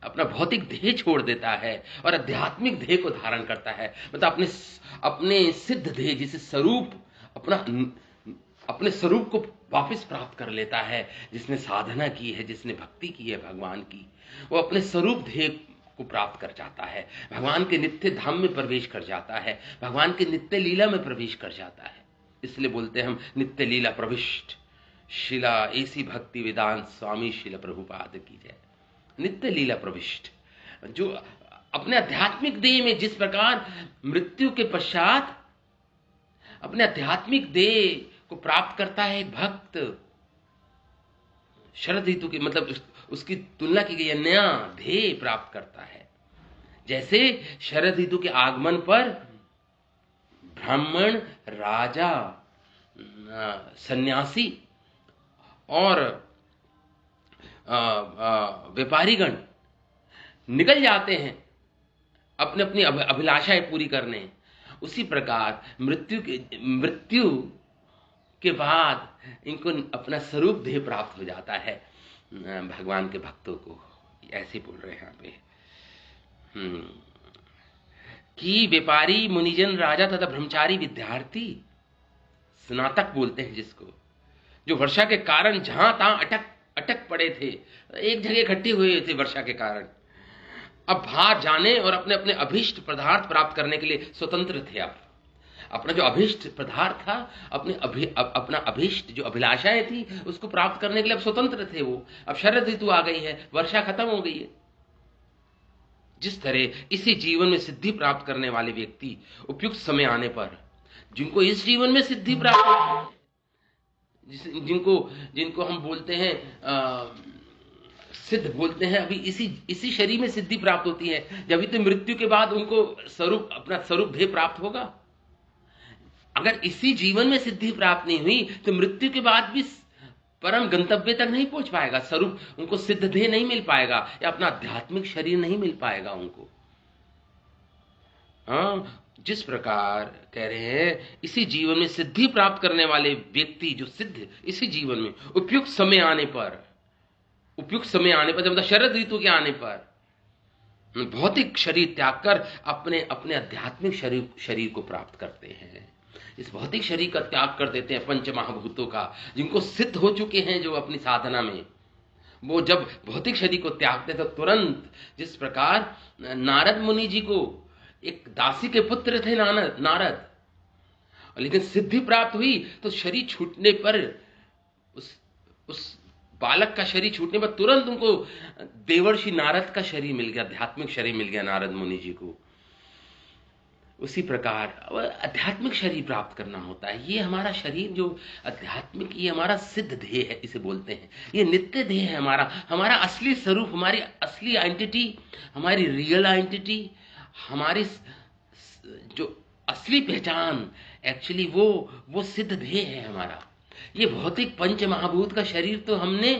अपना भौतिक देह छोड़ देता है और आध्यात्मिक देह को धारण करता है, मतलब अपने सिद्ध देह, जिसे स्वरूप अपने स्वरूप को वापस प्राप्त कर लेता है। जिसने साधना की है, जिसने भक्ति की है भगवान की, वो अपने स्वरूप देह को प्राप्त कर जाता है, भगवान के नित्य धाम में प्रवेश कर जाता है, भगवान के नित्य लीला में प्रवेश कर जाता है। इसलिए बोलते हैं हम नित्य लीला प्रविष्ट शिला ऐसी भक्ति वेदांत स्वामी शिला प्रभुपाद की जय। नित्य लीला प्रविष्ट जो अपने आध्यात्मिक देह में जिस प्रकार मृत्यु के पश्चात अपने आध्यात्मिक देह को प्राप्त करता है एक भक्त, शरद ऋतु की मतलब उसकी तुलना की गई है, नया ध्येय प्राप्त करता है। जैसे शरद ऋतु के आगमन पर ब्राह्मण, राजा, सन्यासी और व्यापारीगण निकल जाते हैं अपने अपनी अभिलाषाएं पूरी करने। उसी प्रकार मृत्यु के बाद इनको अपना स्वरूप देह प्राप्त हो जाता है भगवान के भक्तों को। ऐसे बोल रहे हैं यहाँ पे कि व्यापारी, मुनिजन, राजा तथा ब्रह्मचारी, विद्यार्थी, स्नातक बोलते हैं जिसको, जो वर्षा के कारण जहां तहां अटक पड़े थे, एक जगह इकट्ठे हुए थे वर्षा के कारण, अब बाहर जाने और अपने अपने अभीष्ट पदार्थ प्राप्त करने के लिए स्वतंत्र थे। अब अपना जो अभीष्ट पदार्थ था, अपना अभीष्ट जो अभिलाषाएं थी उसको प्राप्त करने के लिए अब स्वतंत्र थे वो। अब शरद ऋतु आ गई है, वर्षा खत्म हो गई है। जिस तरह इसी जीवन में सिद्धि प्राप्त करने वाले व्यक्ति उपयुक्त समय आने पर, जिनको इस जीवन में सिद्धि प्राप्त होती है, जिनको हम बोलते हैं सिद्ध बोलते हैं, अभी इसी शरीर में सिद्धि प्राप्त होती है, जब तो मृत्यु के बाद उनको अपना स्वरूप देह प्राप्त होगा। अगर इसी जीवन में सिद्धि प्राप्त नहीं हुई तो मृत्यु के बाद भी परम गंतव्य तक नहीं पहुंच पाएगा, स्वरूप उनको सिद्ध देह नहीं मिल पाएगा या अपना आध्यात्मिक शरीर नहीं मिल पाएगा उनको। जिस प्रकार कह रहे हैं इसी जीवन में सिद्धि प्राप्त करने वाले व्यक्ति जो सिद्ध इसी जीवन में उपयुक्त समय आने पर मतलब शरद ऋतु के आने पर भौतिक शरीर त्याग कर अपने अपने आध्यात्मिक शरीर को प्राप्त करते हैं। इस भौतिक शरीर का त्याग कर देते हैं, पंच महाभूतों का, जिनको सिद्ध हो चुके हैं जो अपनी साधना में, वो जब भौतिक शरीर को त्यागते तो तुरंत, जिस प्रकार नारद मुनि जी को एक दासी के पुत्र थे नारद, लेकिन सिद्धि प्राप्त हुई तो शरीर छूटने पर उस बालक का शरीर छूटने पर तुरंत उनको देवर्षि नारद का शरीर मिल गया, आध्यात्मिक शरीर मिल गया नारद मुनि जी को। उसी प्रकार आध्यात्मिक शरीर प्राप्त करना होता है। ये हमारा शरीर जो आध्यात्मिक, ये हमारा सिद्ध देह है, इसे बोलते हैं। ये नित्य देह है हमारा असली स्वरूप, हमारी असली आइडेंटिटी, हमारी रियल आइडेंटिटी, हमारी जो असली पहचान, एक्चुअली वो सिद्ध देह है हमारा। ये भौतिक पंच महाभूत का शरीर तो हमने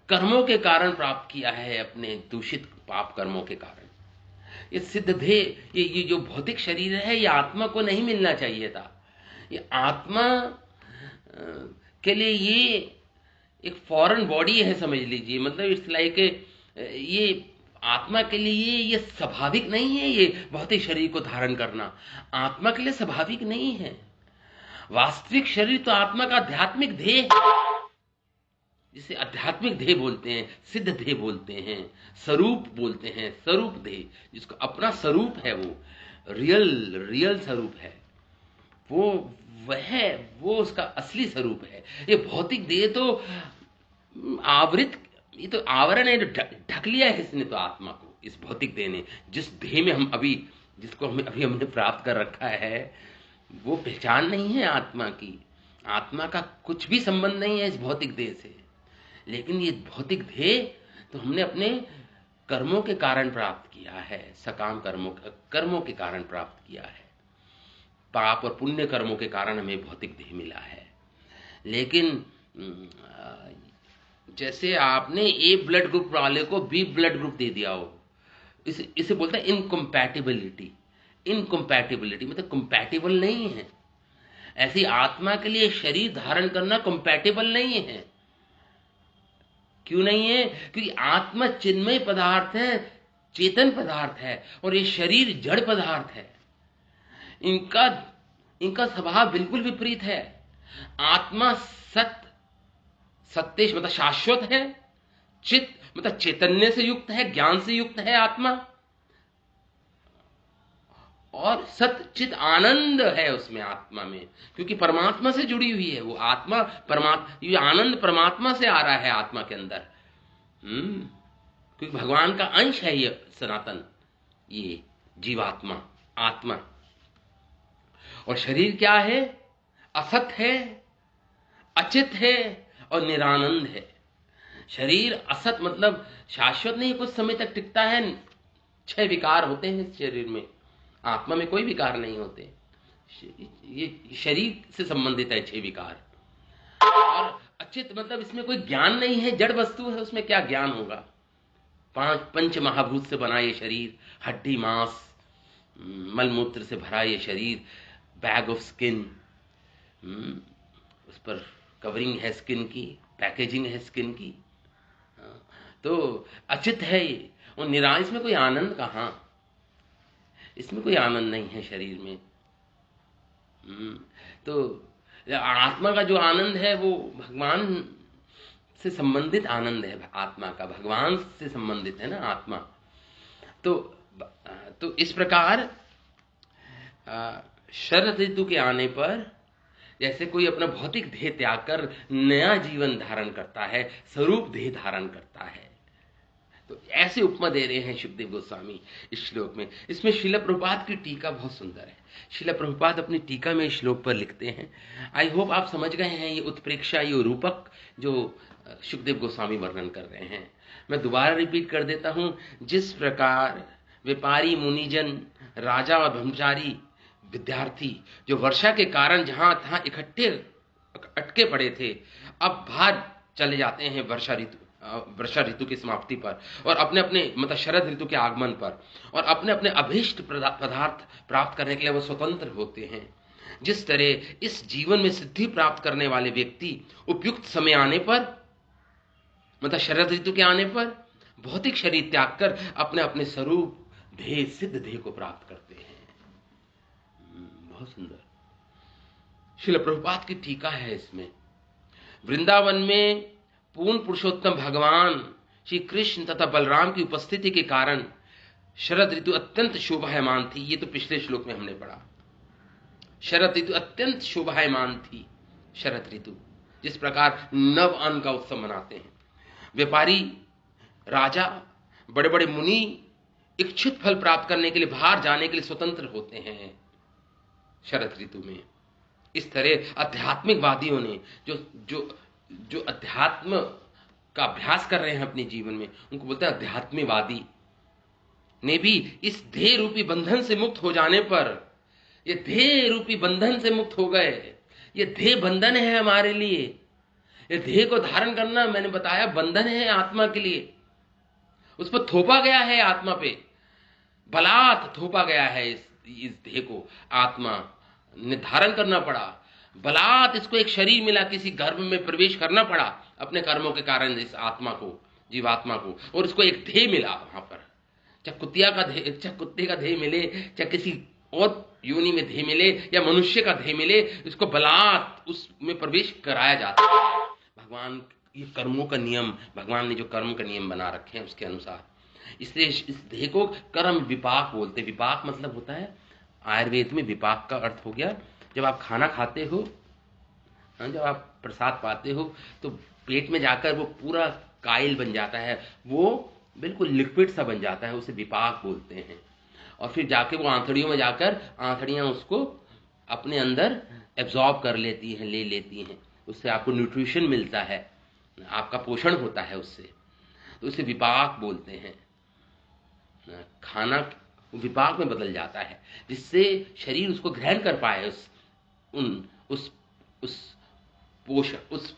कर्मों के कारण प्राप्त किया है, अपने दूषित पाप कर्मों के कारण। ये सिद्ध देह, ये जो भौतिक शरीर है, ये आत्मा को नहीं मिलना चाहिए था। ये आत्मा के लिए ये एक फॉरेन बॉडी है, समझ लीजिए। मतलब इट्स लाइक ये आत्मा के लिए ये स्वाभाविक नहीं है। ये भौतिक शरीर को धारण करना आत्मा के लिए स्वाभाविक नहीं है। वास्तविक शरीर तो आत्मा का आध्यात्मिक देह, जिसे आध्यात्मिक देह बोलते हैं, सिद्ध देह बोलते हैं, स्वरूप बोलते हैं, स्वरूप देह, जिसको अपना स्वरूप है, वो रियल स्वरूप है, वो उसका असली स्वरूप है। ये भौतिक देह तो आवृत, ये तो आवरण है, ढक लिया है इसने तो आत्मा को, इस भौतिक देह ने। जिस देह में हम अभी, जिसको अभी हमने प्राप्त कर रखा है, वो पहचान नहीं है आत्मा की। आत्मा का कुछ भी संबंध नहीं है इस भौतिक देह से। लेकिन ये भौतिक देह तो हमने अपने कर्मों के कारण प्राप्त किया है, सकाम कर्मों के कारण प्राप्त किया है। पाप और पुण्य कर्मों के कारण हमें भौतिक देह मिला है। लेकिन जैसे आपने ए ब्लड ग्रुप वाले को बी ब्लड ग्रुप दे दिया हो, इसे बोलते हैं इनकम्पैटिबिलिटी। इनकम्पैटिबिलिटी मतलब कंपैटिबल नहीं है। ऐसी आत्मा के लिए शरीर धारण करना कंपैटिबल नहीं है। क्यों नहीं है? क्योंकि आत्मा चिन्मय पदार्थ है, चेतन पदार्थ है, और ये शरीर जड़ पदार्थ है। इनका स्वभाव बिल्कुल विपरीत है। आत्मा सत्य मतलब शाश्वत है, चित मतलब चैतन्य से युक्त है, ज्ञान से युक्त है आत्मा, और सत चित आनंद है उसमें, आत्मा में, क्योंकि परमात्मा से जुड़ी हुई है वो आत्मा। ये आनंद परमात्मा से आ रहा है आत्मा के अंदर। क्योंकि भगवान का अंश है ये सनातन, ये जीवात्मा, आत्मा। और शरीर क्या है? असत है, अचित है और निरानंद है। शरीर असत मतलब शाश्वत नहीं, कुछ समय तक टिकता है। 6 विकार होते हैं इस शरीर में, आत्मा में कोई विकार नहीं होते। ये शरीर से संबंधित है 6 विकार। और अचित मतलब इसमें कोई ज्ञान नहीं है, जड़ वस्तु है, उसमें क्या ज्ञान होगा। 5 पंच महाभूत से बना ये शरीर, हड्डी मांस मलमूत्र से भरा ये शरीर, बैग ऑफ स्किन, उस पर कवरिंग है स्किन की, पैकेजिंग है स्किन की। तो अचित है ये, और निराश। इसमें कोई आनंद कहाँ? इसमें कोई आनंद नहीं है शरीर में। तो आत्मा का जो आनंद है वो भगवान से संबंधित आनंद है। आत्मा का भगवान से संबंधित है ना आत्मा। तो इस प्रकार शरद ऋतु के आने पर जैसे कोई अपना भौतिक देह त्याग कर नया जीवन धारण करता है, स्वरूप देह धारण करता है, तो ऐसे उपमा दे रहे हैं शुकदेव गोस्वामी इस श्लोक में। इसमें श्रील प्रभुपाद की टीका बहुत सुंदर है। श्रील प्रभुपाद अपनी टीका में इस श्लोक पर लिखते हैं। आई होप आप समझ गए हैं ये उत्प्रेक्षा, ये रूपक जो शुकदेव गोस्वामी वर्णन कर रहे हैं। मैं दोबारा रिपीट कर देता हूं। जिस प्रकार व्यापारी, मुनिजन, राजा और ब्रह्मचारी विद्यार्थी जो वर्षा के कारण जहां तहां अटके पड़े थे, अब बाहर चले जाते हैं वर्षा ऋतु की समाप्ति पर, और अपने अपने मतलब शरद ऋतु के आगमन पर, और अपने अपने अभीष्ट पदार्थ प्राप्त करने के लिए वो स्वतंत्र होते हैं। जिस तरह इस जीवन में सिद्धि प्राप्त करने वाले व्यक्ति उपयुक्त समय आने पर, मतलब शरद ऋतु के आने पर, भौतिक शरीर त्याग कर अपने अपने स्वरूप देह, सिद्ध देह को प्राप्त करते हैं। बहुत सुंदर श्रील प्रभुपाद की टीका है इसमें। वृंदावन में पूर्ण पुरुषोत्तम भगवान श्री कृष्ण तथा बलराम की उपस्थिति के कारण शरद ऋतु अत्यंत शोभायमान थी। ये तो पिछले श्लोक में हमने पढ़ा। शरद ऋतु अत्यंत शोभायमान थी। शरद ऋतु जिस प्रकार नव अन्न का उत्सव मनाते हैं, व्यापारी, राजा, बड़े बड़े मुनि इच्छित फल प्राप्त करने के लिए बाहर जाने के लिए स्वतंत्र होते हैं शरद ऋतु में। इस तरह आध्यात्मिकवादियों ने जो अध्यात्म का अभ्यास कर रहे हैं अपने जीवन में, उनको बोलते हैं अध्यात्मवादी, ने भी इस देह रूपी बंधन से मुक्त हो जाने पर, ये देह रूपी बंधन से मुक्त हो गए, ये देह बंधन है हमारे लिए। ये देह को धारण करना, मैंने बताया, बंधन है आत्मा के लिए। उस पर थोपा गया है, आत्मा पे बलात् थोपा गया है। इस देह को आत्मा ने धारण करना पड़ा, बलात् इसको एक शरीर मिला, किसी गर्भ में प्रवेश करना पड़ा अपने कर्मों के कारण इस आत्मा को, जीवात्मा को, और इसको एक देह मिला वहां पर। चाहे कुत्ते का देह मिले, चाहे किसी और योनि में देह मिले, या मनुष्य का देह मिले, इसको बलात् उसमें प्रवेश कराया जाता है। भगवान, ये कर्मों का नियम, भगवान ने जो कर्म का नियम बना रखे हैं उसके अनुसार, इसलिए इस देह को कर्म विपाक बोलते हैं। विपाक मतलब होता है, आयुर्वेद में विपाक का अर्थ हो गया, जब आप खाना खाते हो, जब आप प्रसाद पाते हो, तो पेट में जाकर वो पूरा कायल बन जाता है, वो बिल्कुल लिक्विड सा बन जाता है, उसे विपाक बोलते हैं। और फिर जाके वो आंतड़ियों में जाकर आंतड़ियां उसको अपने अंदर एब्जॉर्ब कर लेती हैं, ले लेती हैं, उससे आपको न्यूट्रिशन मिलता है, आपका पोषण होता है उससे, तो उसे विपाक बोलते हैं। खाना विपाक में बदल जाता है, जिससे शरीर उसको ग्रहण कर पाए, उस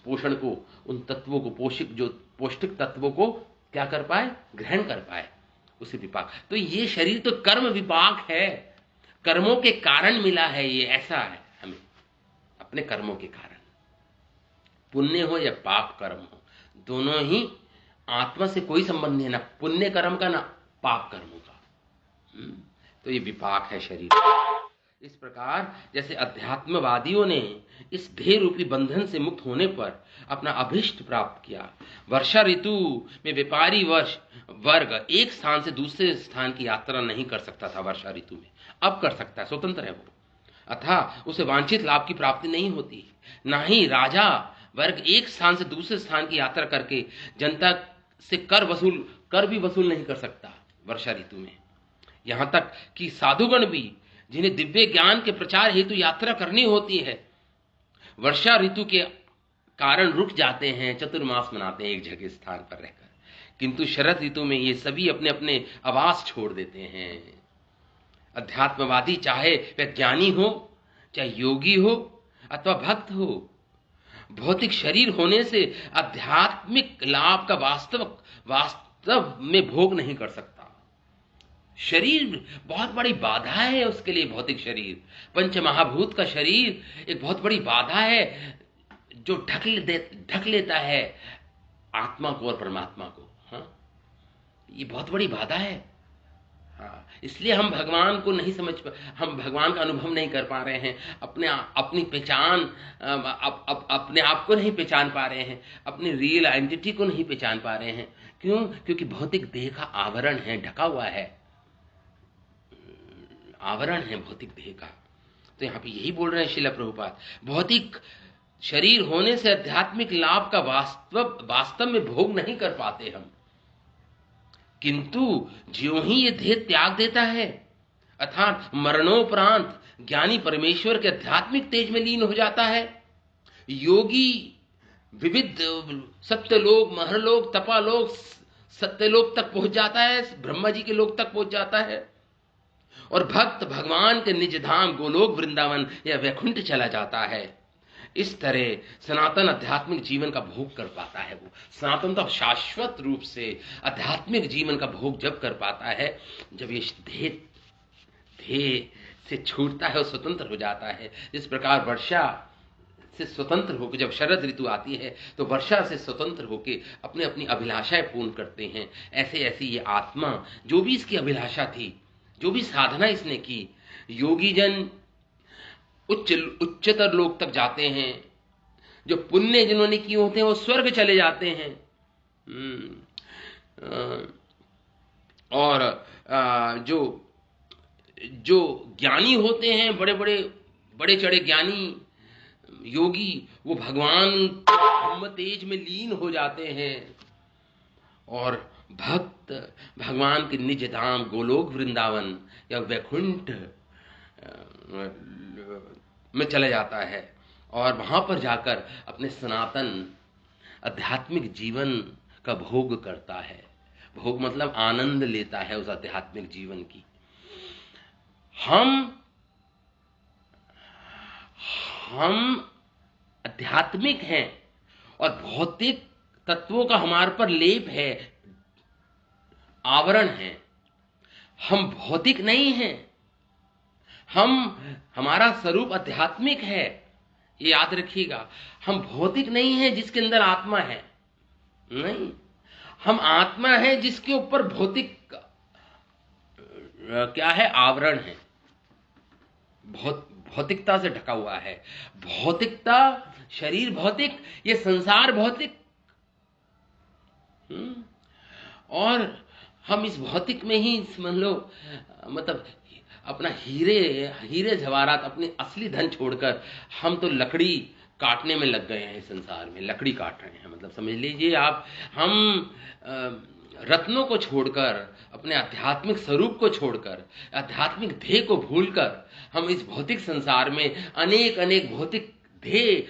पोषण को, उन तत्वों को, पौष्टिक तत्वों को क्या कर पाए, ग्रहण कर पाए, उसे विपाक। तो ये शरीर तो कर्म विपाक है, कर्मों के कारण मिला है, ये ऐसा है हमें, अपने कर्मों के कारण, पुण्य हो या पाप कर्म हो, दोनों ही आत्मा से कोई संबंध नहीं है, ना पुण्य कर्म का ना पाप कर्मों का। तो ये विपाक है शरीर। इस प्रकार जैसे अध्यात्मवादियों ने इस देह रूपी बंधन से मुक्त होने पर अपना अभिष्ट प्राप्त किया। वर्षा ऋतु में व्यापारी वर्ग एक स्थान से दूसरे स्थान की यात्रा नहीं कर सकता था वर्षा ऋतु में, अब कर सकता है, स्वतंत्र है वो, अतः उसे वांछित लाभ की प्राप्ति नहीं होती। ना ही राजा वर्ग एक स्थान से दूसरे स्थान की यात्रा करके जनता से कर भी वसूल नहीं कर सकता वर्षा ऋतु में। यहां तक कि साधुगण भी, जिन्हें दिव्य ज्ञान के प्रचार हेतु यात्रा करनी होती है, वर्षा ऋतु के कारण रुक जाते हैं, चतुर्मास मनाते हैं एक जगह स्थान पर रहकर। किंतु शरद ऋतु में ये सभी अपने अपने आवास छोड़ देते हैं। अध्यात्मवादी, चाहे वह ज्ञानी हो, चाहे योगी हो अथवा भक्त हो, भौतिक शरीर होने से आध्यात्मिक लाभ का वास्तव में भोग नहीं कर सकता। शरीर बहुत बड़ी बाधा है उसके लिए। भौतिक शरीर, पंच महाभूत का शरीर एक बहुत बड़ी बाधा है, जो ढक लेता है आत्मा को और परमात्मा को। हाँ, ये बहुत बड़ी बाधा है। हाँ, इसलिए हम भगवान को नहीं हम भगवान का अनुभव नहीं कर पा रहे हैं, अपनी पहचान, अपने आप को नहीं पहचान पा रहे हैं, अपनी रियल आइडेंटिटी को नहीं पहचान पा रहे हैं। क्यों? क्योंकि भौतिक देह का आवरण है, ढका हुआ है, आवरण है भौतिक देह का। तो यहां पे यही बोल रहे हैं श्रील प्रभुपाद, भौतिक शरीर होने से आध्यात्मिक लाभ का वास्तव में भोग नहीं कर पाते हम। किंतु ज्यों ही ये देह त्याग देता है, अर्थात मरणोपरांत ज्ञानी परमेश्वर के आध्यात्मिक तेज में लीन हो जाता है, योगी विविध सत्यलोक, महरलोक, तपालोक, सत्यलोक तक पहुंच जाता है, ब्रह्मा जी के लोक तक पहुंच जाता है, और भक्त भगवान के निज धाम गोलोक वृंदावन या वैकुंठ चला जाता है। इस तरह सनातन आध्यात्मिक जीवन का भोग कर पाता है। वो सनातन तो शाश्वत रूप से आध्यात्मिक जीवन का भोग जब कर पाता है, जब ये देह से छूटता है और स्वतंत्र हो जाता है। इस प्रकार वर्षा से स्वतंत्र होकर जब शरद ऋतु आती है, तो वर्षा से स्वतंत्र होकर अपने अपनी अभिलाषाएं पूर्ण करते हैं। ऐसे ऐसे ये आत्मा, जो भी इसकी अभिलाषा थी, जो भी साधना इसने की, योगी जन उच्चतर लोक तक जाते हैं, जो पुण्य जिन्होंने किए होते हैं वो स्वर्ग चले जाते हैं, और जो ज्ञानी होते हैं, बड़े चढ़े ज्ञानी योगी, वो भगवान ब्रह्म तेज में लीन हो जाते हैं, और भक्त भगवान के निज धाम गोलोक वृंदावन या वैकुंठ में चले जाता है, और वहां पर जाकर अपने सनातन आध्यात्मिक जीवन का भोग करता है। भोग मतलब आनंद लेता है उस आध्यात्मिक जीवन की। हम आध्यात्मिक हैं और भौतिक तत्वों का हमारे पर लेप है, आवरण है। हम भौतिक नहीं हैं, हमारा स्वरूप आध्यात्मिक है, ये याद रखिएगा। हम भौतिक नहीं हैं जिसके अंदर आत्मा है, नहीं, हम आत्मा है जिसके ऊपर भौतिक क्या है, आवरण है, भौतिकता से ढका हुआ है। भौतिकता, शरीर भौतिक, ये संसार भौतिक। और हम इस भौतिक में ही समझ लो, मतलब अपना हीरे जवाहरात, अपनी असली धन छोड़कर हम तो लकड़ी काटने में लग गए हैं। इस संसार में लकड़ी काट रहे हैं, मतलब समझ लीजिए आप, हम रत्नों को छोड़कर, अपने आध्यात्मिक स्वरूप को छोड़कर, आध्यात्मिक ध्येय को भूलकर हम इस भौतिक संसार में अनेक अनेक भौतिक ध्येय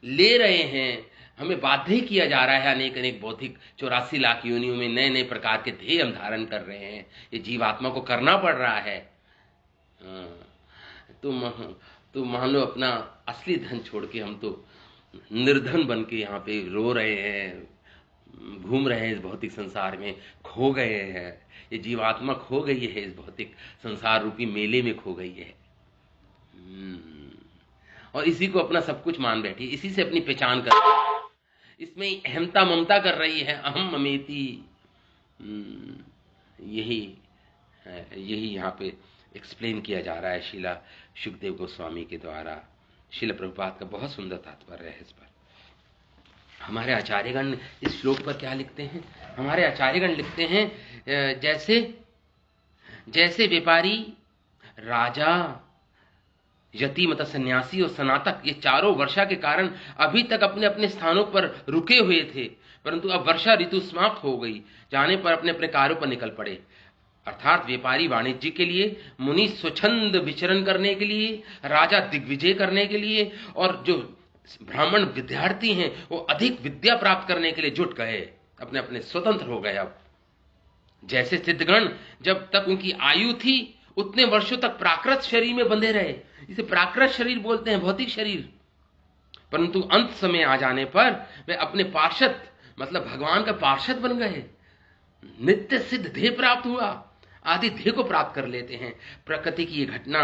ले रहे हैं। हमें बाध्य किया जा रहा है अनेक अनेक भौतिक 84 लाख योनियों में नए नए प्रकार के ध्येय हम धारण कर रहे हैं। ये जीवात्मा को करना पड़ रहा है। तो मान लो अपना असली धन छोड़ के हम तो निर्धन बन के यहाँ पे रो रहे हैं, घूम रहे हैं इस भौतिक संसार में, खो गए हैं। ये जीवात्मा खो गई है, इस भौतिक संसार रूपी मेले में खो गई है। और इसी को अपना सब कुछ मान बैठी, इसी से अपनी पहचान कर रही है, इसमें अहमता ममता कर रही है, अहम ममेति। यही यहाँ पे एक्सप्लेन किया जा रहा है शिला शुकदेव गोस्वामी के द्वारा। शिला प्रभुपाद का बहुत सुंदर तात्पर्य है इस पर। हमारे आचार्यगण इस श्लोक पर क्या लिखते हैं? हमारे आचार्यगण लिखते हैं, जैसे व्यापारी, राजा, यति मतलब सन्यासी और स्नातक, ये चारों वर्षा के कारण अभी तक अपने अपने स्थानों पर रुके हुए थे, परंतु अब वर्षा ऋतु समाप्त हो गई जाने पर अपने अपने कार्यों पर निकल पड़े। अर्थात व्यापारी वाणिज्य के लिए, मुनि स्वच्छंद विचरण करने के लिए, राजा दिग्विजय करने के लिए, और जो ब्राह्मण विद्यार्थी हैं वो अधिक विद्या प्राप्त करने के लिए जुट गए, अपने अपने स्वतंत्र हो गए। अब जैसे सिद्धगण जब तक उनकी आयु थी उतने वर्षों तक प्राकृत शरीर में बंधे रहे, इसे प्राकृत शरीर बोलते हैं, भौतिक शरीर, परंतु अंत समय आ जाने पर वे अपने पार्षद मतलब भगवान का पार्षद बन गए, नित्य सिद्ध ध्येय प्राप्त हुआ, आदि ध्येय को प्राप्त कर लेते हैं। प्रकृति की ये घटना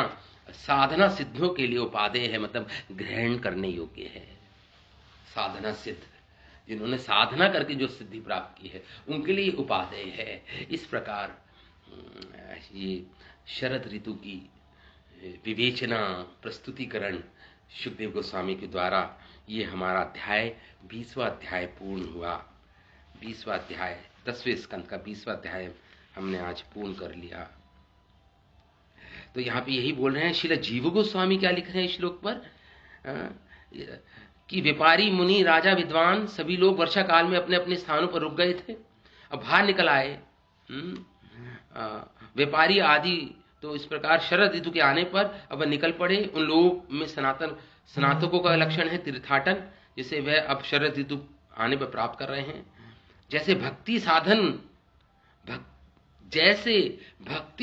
साधना सिद्धों के लिए उपादेय है, मतलब ग्रहण करने योग्य है। साधना सिद्ध, जिन्होंने साधना करके जो सिद्धि प्राप्त की है उनके लिए उपादेय है। इस प्रकार ये शरद ऋतु की विवेचना, प्रस्तुतिकरण शुकदेव गोस्वामी के द्वारा ये हमारा अध्याय 20वां अध्याय पूर्ण हुआ। 20वां अध्याय 10वें स्कंद का 20वां अध्याय हमने आज पूर्ण कर लिया। तो यहाँ पे यही बोल रहे हैं, श्रील जीव गोस्वामी क्या लिख रहे हैं इस श्लोक पर, कि व्यापारी, मुनि, राजा, विद्वान सभी लोग वर्षा काल में अपने अपने स्थानों पर रुक गए थे, अब बाहर निकल आए। व्यापारी आदि तो इस प्रकार शरद ऋतु के आने पर अब निकल पड़े। उन लोगों में स्नातकों का लक्षण है तीर्थाटन, जिसे वह अब शरद ऋतु आने पर प्राप्त कर रहे हैं। जैसे भक्ति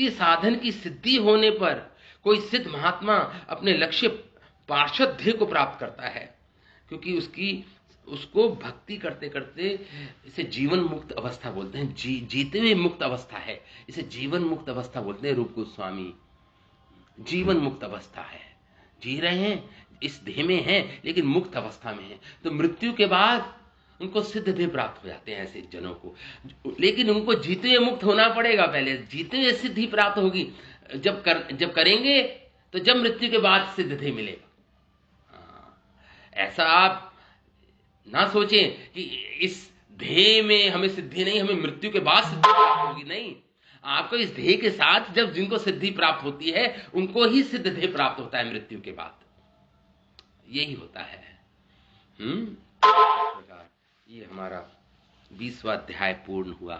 साधन की सिद्धि होने पर कोई सिद्ध महात्मा अपने लक्ष्य पार्षद ध्येय को प्राप्त करता है, क्योंकि उसको भक्ति करते करते इसे जीवन मुक्त अवस्था बोलते हैं। जीते हुए मुक्त अवस्था है, इसे जीवन मुक्त अवस्था बोलते हैं। रूप गोस्वामी जीवन मुक्त अवस्था है, जी रहे हैं, इस देह में हैं लेकिन मुक्त अवस्था में हैं। तो मृत्यु के बाद उनको सिद्ध ध्येय प्राप्त हो जाते हैं ऐसे जनों को, लेकिन उनको जीते हुए मुक्त होना पड़ेगा। पहले जीते हुए सिद्धि प्राप्त होगी, जब करेंगे तो जब मृत्यु के बाद सिद्ध ध्येय मिलेगा। ऐसा आप ना सोचें कि इस ध्येय में हमें सिद्धि नहीं, हमें मृत्यु के बाद सिद्धि प्राप्त होगी, नहीं। आपको इस ध्येय के साथ जब जिनको सिद्धि प्राप्त होती है उनको ही सिद्ध ध्येय प्राप्त होता है मृत्यु के बाद, यही होता है। ये हमारा 20वां अध्याय पूर्ण हुआ,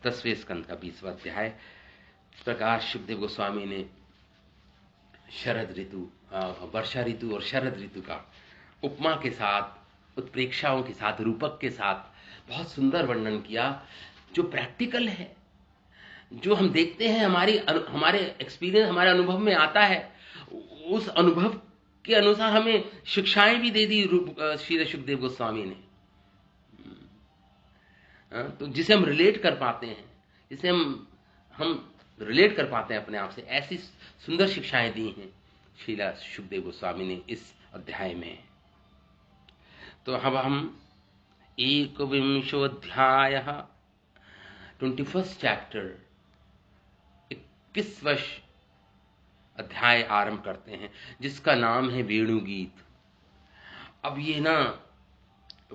10वें स्कंद का 20वां अध्याय। इस प्रकार शुकदेव गोस्वामी ने शरद ऋतु, वर्षा ऋतु और शरद ऋतु का उपमा के साथ, उत्प्रेक्षाओं के साथ, रूपक के साथ बहुत सुंदर वर्णन किया, जो प्रैक्टिकल है, जो हम देखते हैं, हमारे एक्सपीरियंस, हमारे अनुभव में आता है। उस अनुभव के अनुसार हमें शिक्षाएं भी दे दी श्री सुखदेव गोस्वामी ने। तो जिसे हम रिलेट कर पाते हैं, जिसे हम रिलेट कर पाते हैं अपने आप से, ऐसी सुंदर शिक्षाएं दी हैं श्रीला सुखदेव गोस्वामी ने इस अध्याय में। तो अब हम 21वां अध्याय 21st चैप्टर 21वां अध्याय आरंभ करते हैं, जिसका नाम है वेणुगीत। अब ये ना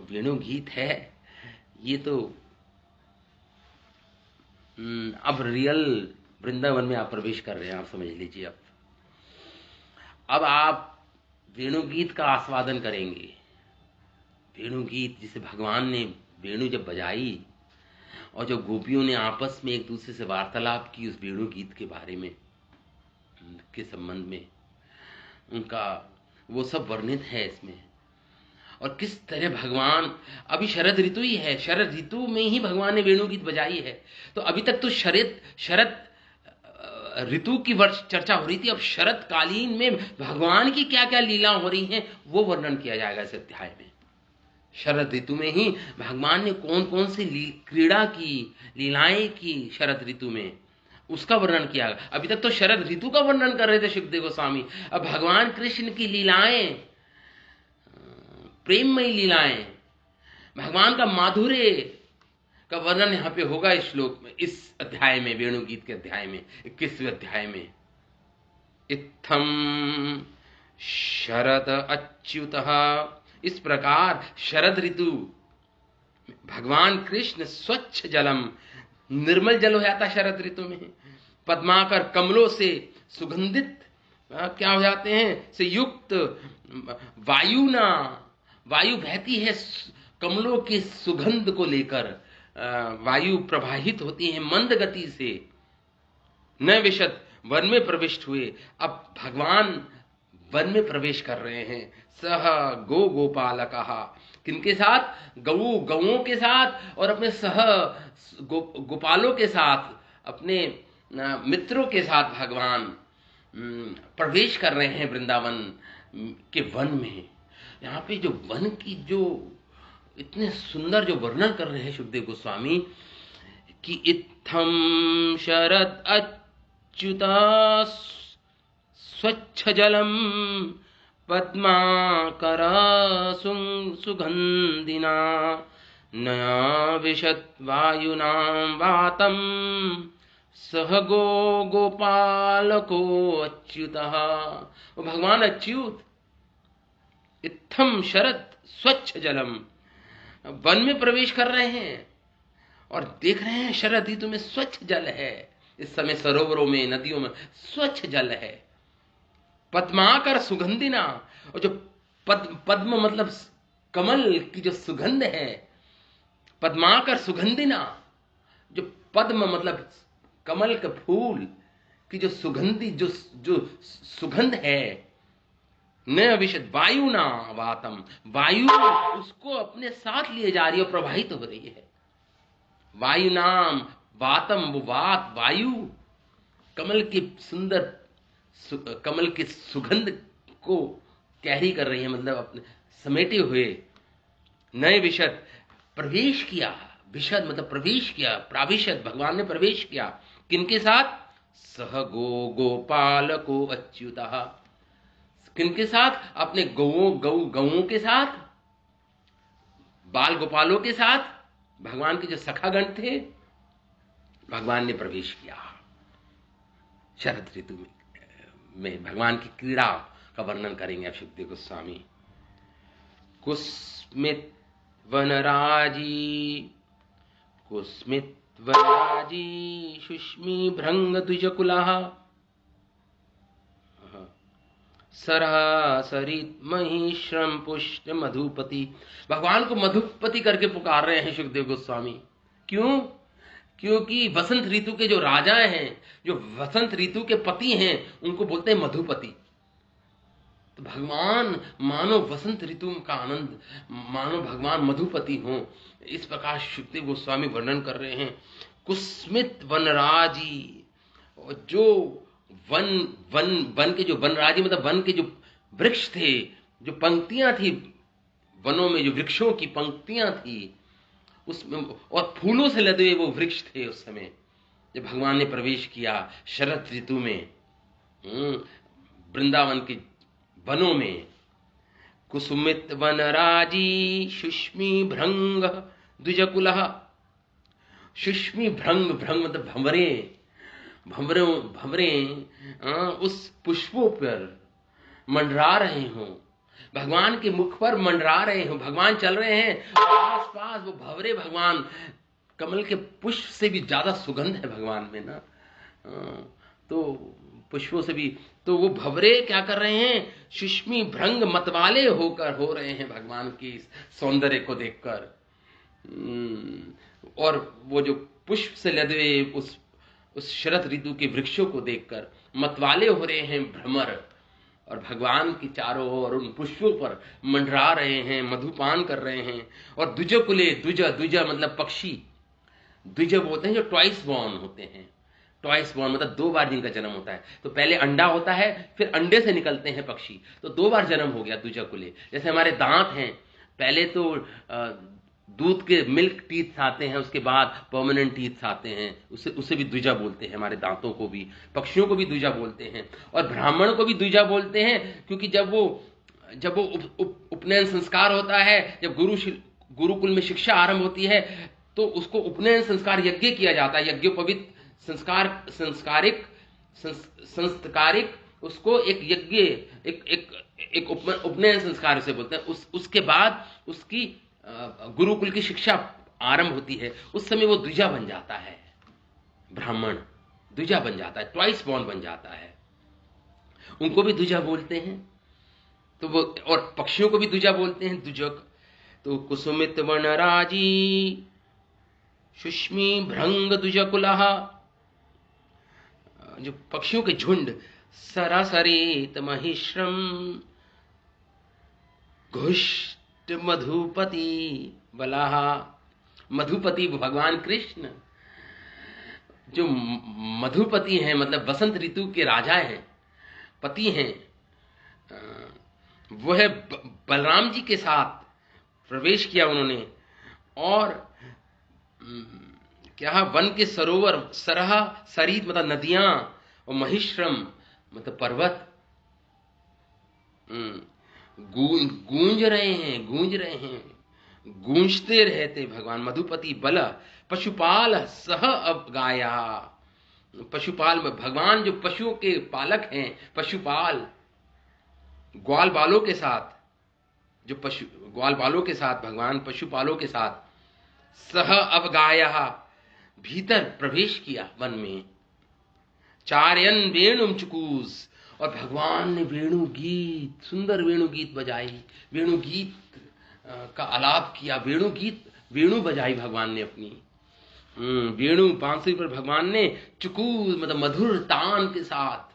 वेणुगीत है, ये तो अब रियल वृंदावन में आप प्रवेश कर रहे हैं, आप समझ लीजिए। अब आप वेणुगीत का आस्वादन करेंगे। वेणुगीत जिसे भगवान ने वेणु जब बजाई और जब गोपियों ने आपस में एक दूसरे से वार्तालाप की उस वेणुगीत के बारे में, के संबंध में, उनका वो सब वर्णित है इसमें। और किस तरह भगवान, अभी शरद ऋतु ही है, शरद ऋतु में ही भगवान ने वेणुगीत बजाई है। तो अभी तक तो शरद ऋतु की वर्ष चर्चा हो रही थी, अब शरद कालीन में भगवान की क्या क्या लीला हो रही हैं वो वर्णन किया जाएगा इस अध्याय में। शरद ऋतु में ही भगवान ने कौन कौन सी क्रीड़ा की, लीलाएं की शरद ऋतु में, उसका वर्णन किया। अभी तक तो शरद ऋतु का वर्णन कर रहे थे सुखदेव गोस्वामी, अब भगवान कृष्ण की लीलाएं, प्रेममयी लीलाएं, भगवान का माधुर्य का वर्णन यहां पे होगा इस श्लोक में, इस अध्याय में, वेणुगीत के अध्याय में, 21वें अध्याय में। इत्थम शरद अच्युतः, इस प्रकार शरद ऋतु भगवान कृष्ण स्वच्छ जलम, निर्मल जल हो जाता शरद ऋतु में, पद्माकर कमलों से सुगंधित क्या हो जाते हैं, से युक्त, वायु बहती है कमलों की सुगंध को लेकर, वायु प्रवाहित होती है मंद गति से। न विशद, वन में प्रविष्ट हुए, अब भगवान वन में प्रवेश कर रहे हैं। सह गो गोपालकः, किनके साथ, गौओं के साथ और अपने सह गोपालों के साथ, अपने मित्रों के साथ भगवान प्रवेश कर रहे हैं वृंदावन के वन में। यहाँ पे जो वन की जो इतने सुंदर जो वर्णन कर रहे हैं सुखदेव गोस्वामी कि इत्थम शरद अच्युता स्वच्छ जलम पद्माकर सुगंधिना नया विशत वायुनां वातम सह गोपालको अच्युतः। भगवान अच्युत इत्थम शरद स्वच्छ जलम, वन में प्रवेश कर रहे हैं और देख रहे हैं शरद ऋतु में स्वच्छ जल है। इस समय सरोवरों में, नदियों में स्वच्छ जल है। पद्माकर सुगंधिना, और जो पद्म मतलब कमल की जो सुगंध है, पद्माकर सुगंधिना, जो पद्म मतलब कमल के फूल की जो सुगंधी जो सुगंध है। न विशद वायु ना वातम, वायु उसको अपने साथ लिए जा रही है, प्रवाहित हो रही है। वायु नाम वातम, वो वात वायु कमल की सुंदर कमल की सुगंध को कैरी कर रही है, मतलब अपने समेटे हुए। नए विशद, प्रवेश किया, विशद मतलब प्रवेश किया, प्राविशद भगवान ने प्रवेश किया, किनके साथ, सह गोपालको अच्युतः, किनके साथ, अपने गौओं के साथ, बाल गोपालों के साथ, भगवान के जो सखागण थे, भगवान ने प्रवेश किया शरद ऋतु में। भगवान की क्रीड़ा का वर्णन करेंगे अब सुखदेव गोस्वामी। कुस्मित वनराजी सुष्मी भृंग द्विजकुलः सरासरित महिश्रम पुष्ट मधुपति। भगवान को मधुपति करके पुकार रहे हैं सुखदेव गोस्वामी। क्यों? क्योंकि वसंत ऋतु के जो राजा हैं, जो वसंत ऋतु के पति हैं, उनको बोलते हैं मधुपति। तो भगवान मानो वसंत ऋतु का आनंद, मानो भगवान मधुपति हों, इस प्रकार सुखदेव गोस्वामी वर्णन कर रहे हैं। कुस्मित वनराजी, जो वन के जो वनराजी मतलब वन के जो वृक्ष थे, जो पंक्तियां थी वनों में, जो वृक्षों की पंक्तियां थी उसमें, और फूलों से लदे हुए वो वृक्ष थे उस समय जब भगवान ने प्रवेश किया शरद ऋतु में वृंदावन के वनों में। कुसुमित वन राजी सुष्मी भृंग द्विजकुलः। सुष्मी भृंग, भृंग मतलब भंवरे, भंवरे उस पुष्पों पर मंडरा रहे हों, भगवान के मुख पर मंडरा रहे हों, भगवान चल रहे हैं और आस पास वो भंवरे, भगवान कमल के पुष्प से भी ज्यादा सुगंध है भगवान में ना, तो पुष्पों से भी, तो वो भंवरे क्या कर रहे हैं, सुष्मी भृंग मतवाले होकर हो रहे हैं भगवान की सौंदर्य को देखकर। और वो जो पुष्प से लदे उस शरद ऋतु के वृक्षों को देखकर मतवाले हो रहे हैं भ्रमर, और भगवान की चारों ओर उन पुष्पों पर मंडरा रहे हैं, मधुपान कर रहे हैं। और द्विजकुले, द्विज मतलब पक्षी, द्विज बोलते हैं जो ट्वाइस बॉर्न होते हैं। ट्वाइस बॉर्न मतलब 2 बार जिनका जन्म होता है, तो पहले अंडा होता है फिर अंडे से निकलते हैं पक्षी, तो 2 बार जन्म हो गया द्विजकुले। जैसे हमारे दांत हैं, पहले तो दूध के मिल्क टीथ आते हैं, उसके बाद परमानेंट टीथ आते हैं, उसे भी द्विजा बोलते हैं। हमारे दांतों को भी, पक्षियों को भी द्विजा बोलते हैं, और ब्राह्मण को भी द्विजा बोलते हैं, क्योंकि जब वो उपनयन संस्कार होता है, जब गुरुकुल में शिक्षा आरंभ होती है, तो उसको उपनयन संस्कार यज्ञ किया जाता है, यज्ञोपवीत संस्कारिक उसको एक यज्ञ, एक उपनयन संस्कार उसे बोलते हैं। उसके बाद उसकी गुरुकुल की शिक्षा आरंभ होती है, उस समय वो द्विजा बन जाता है, ब्राह्मण द्विजा बन जाता है, ट्वाइस बॉर्न बन जाता है, उनको भी द्विजा बोलते हैं। तो वो, और पक्षियों को भी द्विजा बोलते हैं, द्विजक। तो कुसुमित वनराजी सुष्मी भृंग द्विजकुलः, जो पक्षियों के झुंड, सरासरित महिश्रम घुष्ट मधुपति बलाह। मधुपति भगवान कृष्ण जो मधुपति हैं, मतलब वसंत ऋतु के राजा हैं, पति हैं, वो है बलराम जी के साथ प्रवेश किया उन्होंने। और क्या वन के सरोवर, सरह सरित मतलब नदियां, और महिश्रम मतलब पर्वत गूंज रहे हैं, गूंजते रहते भगवान। मधुपति बल पशुपाल सह अब गाया। पशुपाल में भगवान जो पशुओं के पालक हैं, पशुपाल ग्वाल बालों के साथ, जो पशु ग्वाल बालों के साथ, भगवान पशुपालों के साथ सह अवगाया, भीतर प्रवेश किया वन में। चार्यन वेणुम चुकूस, और भगवान ने वेणु गीत, सुंदर वेणु गीत बजाई, वेणु गीत का आलाप किया, वेणु बजाई भगवान ने अपनी। वेणु बांसुरी पर भगवान ने चुकूस मतलब मधुर तान के साथ,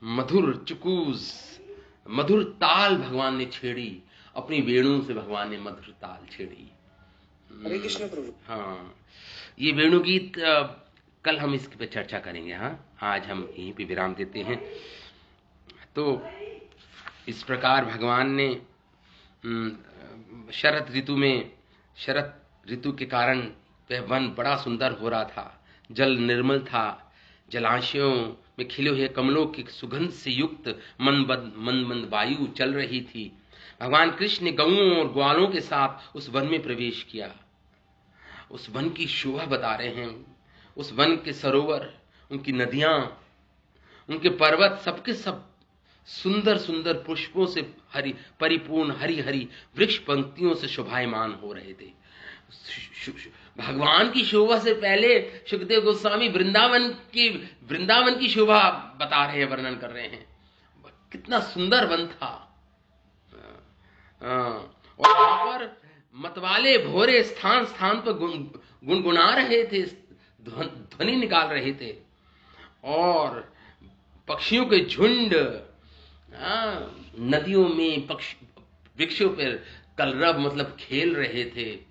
मधुर चुकूस मधुर ताल भगवान ने छेड़ी, अपनी वेणु से भगवान ने मधुर ताल छेड़ी। हरे कृष्ण प्रभु। हाँ, ये वेणु गीत कल हम इसके पे चर्चा करेंगे। हाँ, आज हम यहीं पे विराम देते हैं। तो इस प्रकार भगवान ने शरद ऋतु में, शरद ऋतु के कारण वह वन बड़ा सुंदर हो रहा था, जल निर्मल था, जलाशयों में खिले हुए कमलों की सुगंध से युक्त मंद वायु चल रही थी। भगवान कृष्ण ने गौओं और ग्वालों के साथ उस वन में प्रवेश किया। उस वन की शोभा बता रहे हैं, उस वन के सरोवर, उनकी नदियां, उनके पर्वत, सबके सब सुंदर सुंदर पुष्पों से परिपूर्ण हरी हरी वृक्ष पंक्तियों से शोभायमान हो रहे थे। भगवान की शोभा से पहले सुखदेव गोस्वामी वृंदावन की शोभा बता रहे हैं, वर्णन कर रहे हैं। कितना सुंदर वन था। और वहां पर मतवाले भोरे स्थान स्थान पर गुनगुना रहे थे, ध्वनि निकाल रहे थे, और पक्षियों के झुंड नदियों में वृक्षों पर कलरव मतलब खेल रहे थे।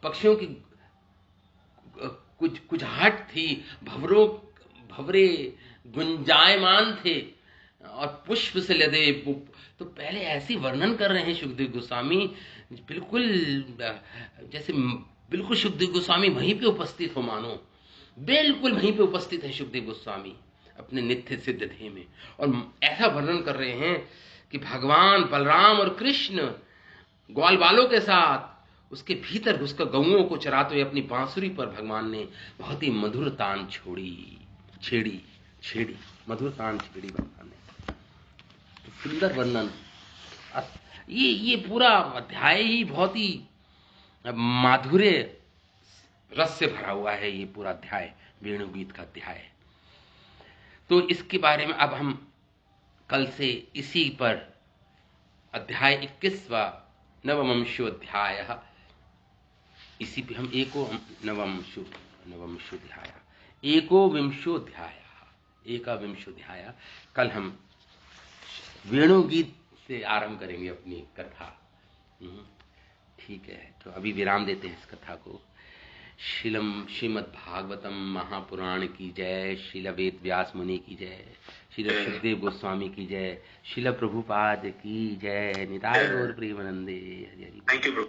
पक्षियों की कुछ कुछ हट थी, भवरे गुंजायमान थे और पुष्प से लदे। तो पहले ऐसी वर्णन कर रहे हैं सुखदेव गोस्वामी, बिल्कुल जैसे बिल्कुल सुखदेव गोस्वामी वहीं पे उपस्थित हो, मानो बिल्कुल वहीं पे उपस्थित है सुखदेव गोस्वामी अपने नित्य सिद्ध ध्येय में। और ऐसा वर्णन कर रहे हैं कि भगवान बलराम और कृष्ण ग्वाल बालों के साथ उसके भीतर घुसकर गऊओं को चराते हुए अपनी बांसुरी पर भगवान ने बहुत ही मधुर तान छेड़ी मधुर तान छेड़ी भगवान ने। तो सुंदर वर्णन। ये पूरा अध्याय ही बहुत ही माधुर्य रस से भरा हुआ है, ये पूरा अध्याय वेणुगीत का अध्याय। तो इसके बारे में अब हम कल से इसी पर अध्याय 21वां नवमंशोऽध्याय, इसी पे हम एकविंशोऽध्याय कल हम वेणुगीत से आरंभ करेंगे अपनी कथा। ठीक है, तो अभी विराम देते हैं इस कथा को। श्रीमद् भागवतम महापुराण की जय, श्रील वेद व्यास मुनि की जय, श्रील सुखदेव गोस्वामी की जय, श्रील प्रभुपाद की जय। निताय गौर प्रेमानंदे। Hari Hari. Thank you Prabhu.